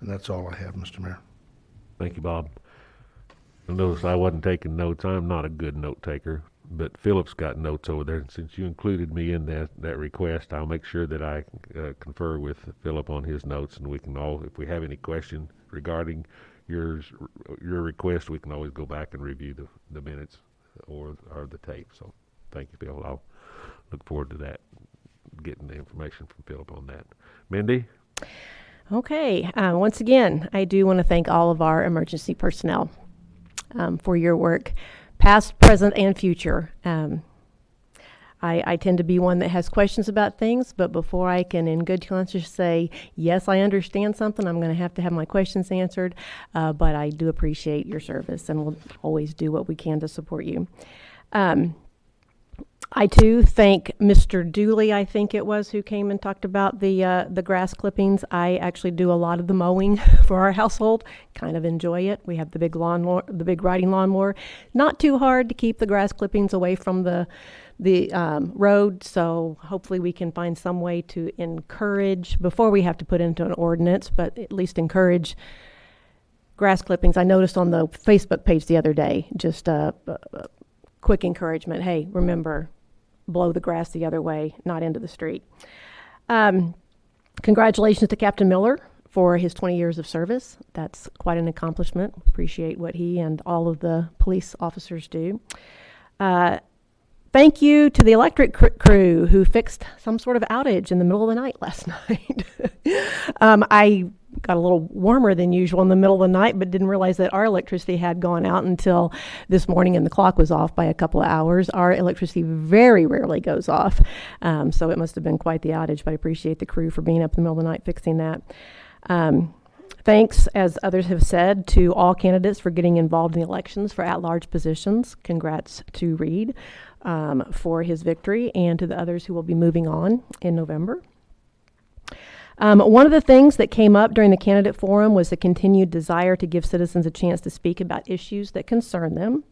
And that's all I have, Mr. Mayor. Thank you, Bob. Notice I wasn't taking notes. I'm not a good note taker, but Philip's got notes over there. And since you included me in that request, I'll make sure that I confer with Philip on his notes, and we can all, if we have any question regarding your request, we can always go back and review the minutes or the tape. So thank you, Phil. I'll look forward to that, getting the information from Philip on that. Mindy? Okay. Once again, I do want to thank all of our emergency personnel for your work, past, present, and future. I tend to be one that has questions about things, but before I can in good conscience say, yes, I understand something, I'm going to have my questions answered. But I do appreciate your service, and we'll always do what we can to support you. I too thank Mr. Dooley, I think it was, who came and talked about the grass clippings. I actually do a lot of the mowing for our household. Kind of enjoy it. We have the big lawnmower, the big riding lawnmower. Not too hard to keep the grass clippings away from the road. So hopefully we can find some way to encourage, before we have to put into an ordinance, but at least encourage grass clippings. I noticed on the Facebook page the other day, just a quick encouragement. Hey, remember, blow the grass the other way, not into the street. Congratulations to Captain Miller for his 20 years of service. That's quite an accomplishment. Appreciate what he and all of the police officers do. Thank you to the electric crew who fixed some sort of outage in the middle of the night last night. I got a little warmer than usual in the middle of the night, but didn't realize that our electricity had gone out until this morning, and the clock was off by a couple of hours. Our electricity very rarely goes off, so it must have been quite the outage, but I appreciate the crew for being up in the middle of the night fixing that. Thanks, as others have said, to all candidates for getting involved in the elections for at-large positions. Congrats to Reed for his victory, and to the others who will be moving on in November. One of the things that came up during the candidate forum was the continued desire to give citizens a chance to speak about issues that concern them.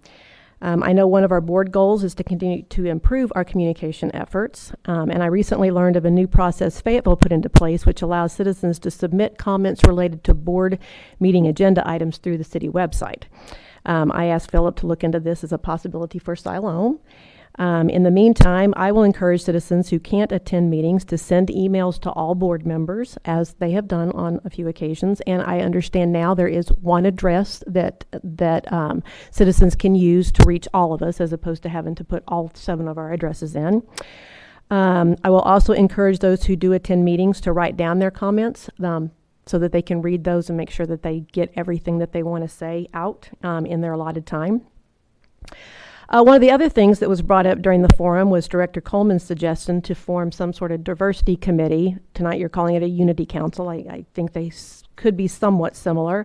I know one of our board goals is to continue to improve our communication efforts, and I recently learned of a new process Fayetteville put into place which allows citizens to submit comments related to board meeting agenda items through the city website. I asked Philip to look into this as a possibility for Siloam. In the meantime, I will encourage citizens who can't attend meetings to send emails to all board members, as they have done on a few occasions. And I understand now there is one address that citizens can use to reach all of us, as opposed to having to put all 7 of our addresses in. I will also encourage those who do attend meetings to write down their comments so that they can read those and make sure that they get everything that they want to say out in their allotted time. One of the other things that was brought up during the forum was Director Coleman's suggestion to form some sort of diversity committee. Tonight you're calling it a unity council. I think they could be somewhat similar.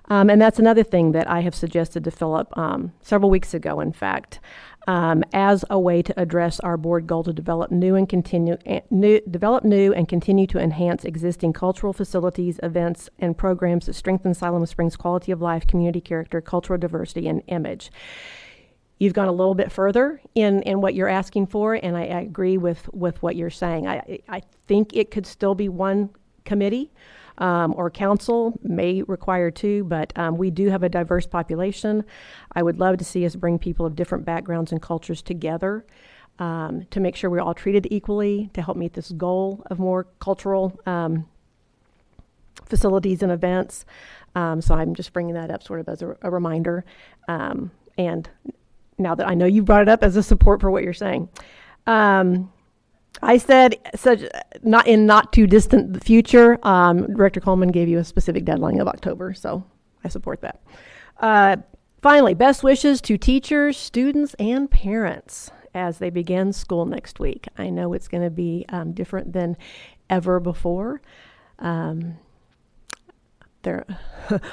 And that's another thing that I have suggested to Philip several weeks ago, in fact, as a way to address our board goal to develop new and continue to enhance existing cultural facilities, events, and programs that strengthen Siloam Springs' quality of life, community character, cultural diversity, and image. You've gone a little bit further in what you're asking for, and I agree with what you're saying. I think it could still be one committee or council, may require 2, but we do have a diverse population. I would love to see us bring people of different backgrounds and cultures together to make sure we're all treated equally, to help meet this goal of more cultural facilities and events. So I'm just bringing that up sort of as a reminder. And now that I know you brought it up as a support for what you're saying. I said not too distant future. Director Coleman gave you a specific deadline of October, so I support that. Finally, best wishes to teachers, students, and parents as they begin school next week. I know it's going to be different than ever before. they're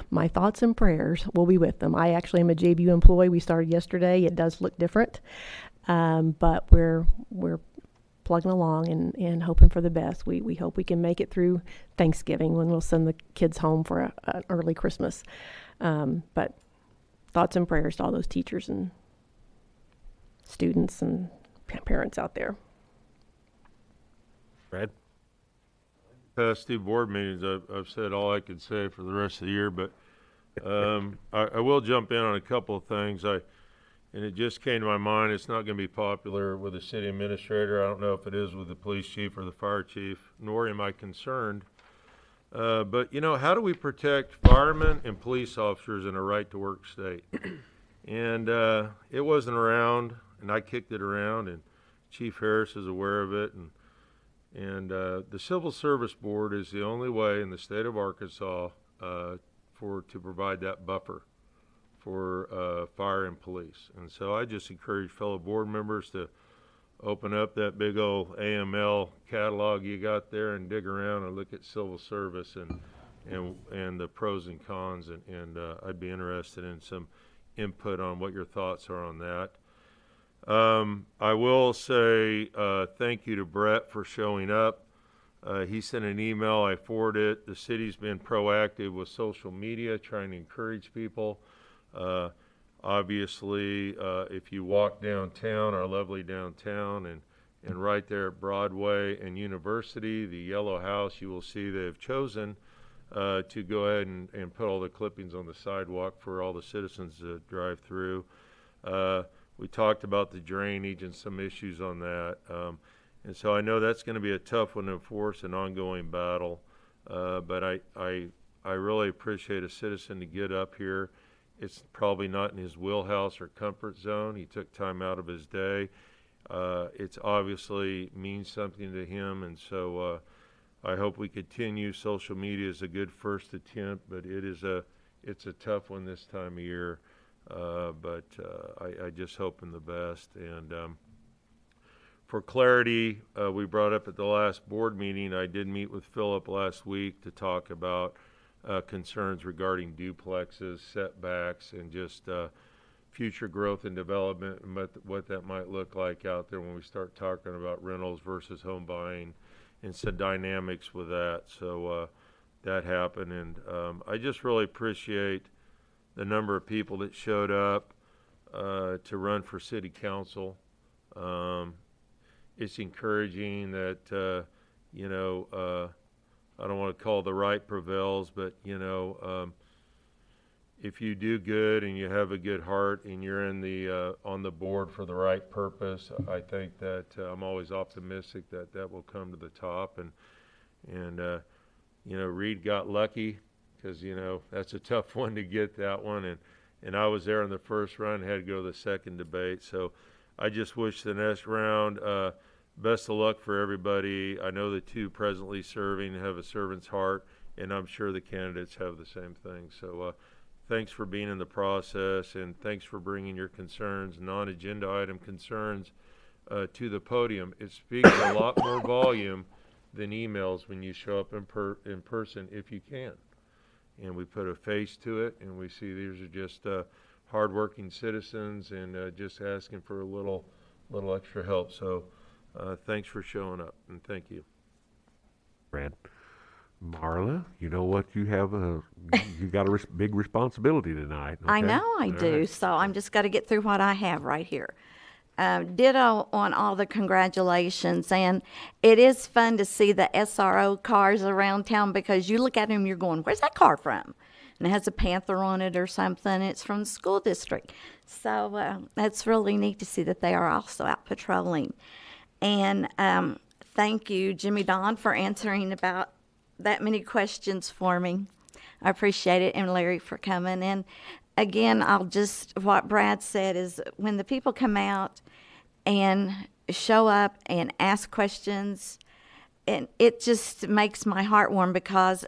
my thoughts and prayers will be with them. I actually am a JBU employee. We started yesterday. It does look different, but we're plugging along and hoping for the best. We hope we can make it through Thanksgiving when we'll send the kids home for an early Christmas. But thoughts and prayers to all those teachers and students and parents out there. Brad? Past two board meetings, I've said all I could say for the rest of the year, but I will jump in on a couple of things. And it just came to my mind, it's not going to be popular with the city administrator. I don't know if it is with the police chief or the fire chief, nor am I concerned. But, how do we protect firemen and police officers in a right-to-work state? And it wasn't around, and I kicked it around, and Chief Harris is aware of it. And the Civil Service Board is the only way in the state of Arkansas to provide that buffer for fire and police. And so I just encourage fellow board members to open up that big old AML catalog you got there and dig around and look at civil service and the pros and cons. And I'd be interested in some input on what your thoughts are on that. I will say thank you to Brett for showing up. He sent an email, I forwarded it. The city's been proactive with social media, trying to encourage people. Obviously, if you walk downtown, our lovely downtown, and right there at Broadway and University, the yellow house, you will see they have chosen to go ahead and put all the clippings on the sidewalk for all the citizens to drive through. We talked about the drainage and some issues on that. And so I know that's going to be a tough one to enforce, an ongoing battle. But I really appreciate a citizen to get up here. It's probably not in his wheelhouse or comfort zone. He took time out of his day. It's obviously means something to him, and so I hope we continue. Social media is a good first attempt, but it's a tough one this time of year. But I just hope in the best. And for clarity, we brought up at the last board meeting, I did meet with Philip last week to talk about concerns regarding duplexes, setbacks, and just future growth and development, and what that might look like out there when we start talking about rentals versus home buying and some dynamics with that. So that happened, and I just really appreciate the number of people that showed up to run for city council. It's encouraging that, I don't want to call the right prevails, but, if you do good and you have a good heart and you're on the board for the right purpose, I think that I'm always optimistic that will come to the top. And Reed got lucky because, that's a tough one to get, that one. And I was there in the first round, had to go to the second debate. So I just wish the next round best of luck for everybody. I know the two presently serving have a servant's heart, and I'm sure the candidates have the same thing. So thanks for being in the process, and thanks for bringing your concerns, non-agenda item concerns, to the podium. It speaks a lot more volume than emails when you show up in person, if you can. And we put a face to it, and we see these are just hardworking citizens and just asking for a little extra help. So thanks for showing up, and thank you. Brad. Marla, you know what? You have you got a big responsibility tonight. Okay? I know I do, right. so I'm just got to get through what I have right here. Ditto on all the congratulations, and it is fun to see the SRO cars around town because you look at them, you're going, where's that car from? And it has a panther on it or something. It's from the school district. So that's really neat to see that they are also out patrolling. And thank you, Jimmy Don, for answering about that many questions for me. I appreciate it, and Larry for coming. And again, what Brad said is when the people come out and show up and ask questions, and it just makes my heart warm because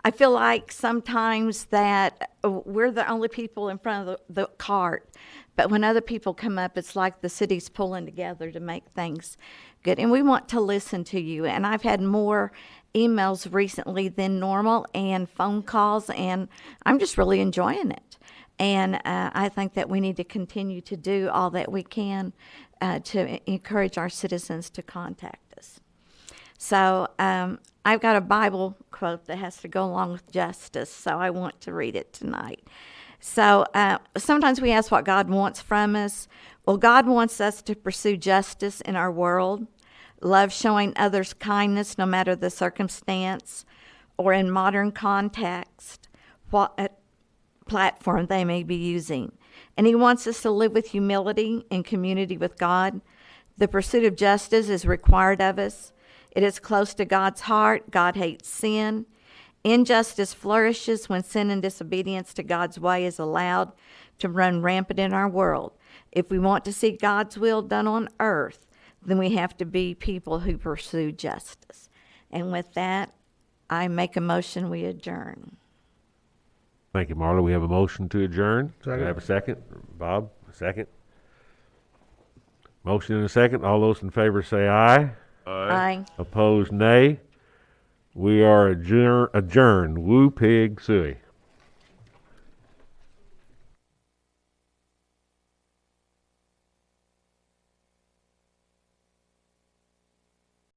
I feel like sometimes that we're the only people in front of the cart. But when other people come up, it's like the city's pulling together to make things good. And we want to listen to you. And I've had more emails recently than normal and phone calls, and I'm just really enjoying it. And I think that we need to continue to do all that we can to encourage our citizens to contact us. So I've got a Bible quote that has to go along with justice, so I want to read it tonight. So sometimes we ask what God wants from us. Well, God wants us to pursue justice in our world, love showing others kindness no matter the circumstance, or in modern context, what platform they may be using. And He wants us to live with humility in community with God. The pursuit of justice is required of us. It is close to God's heart. God hates sin. Injustice flourishes when sin and disobedience to God's way is allowed to run rampant in our world. If we want to see God's will done on earth, then we have to be people who pursue justice. And with that, I make a motion we adjourn. Thank you, Marla. We have a motion to adjourn. Do Second. I have a second? Bob, a second. Motion and a second. All those in favor say aye. Aye. Opposed, nay. We are adjourned. Woo pig sooie.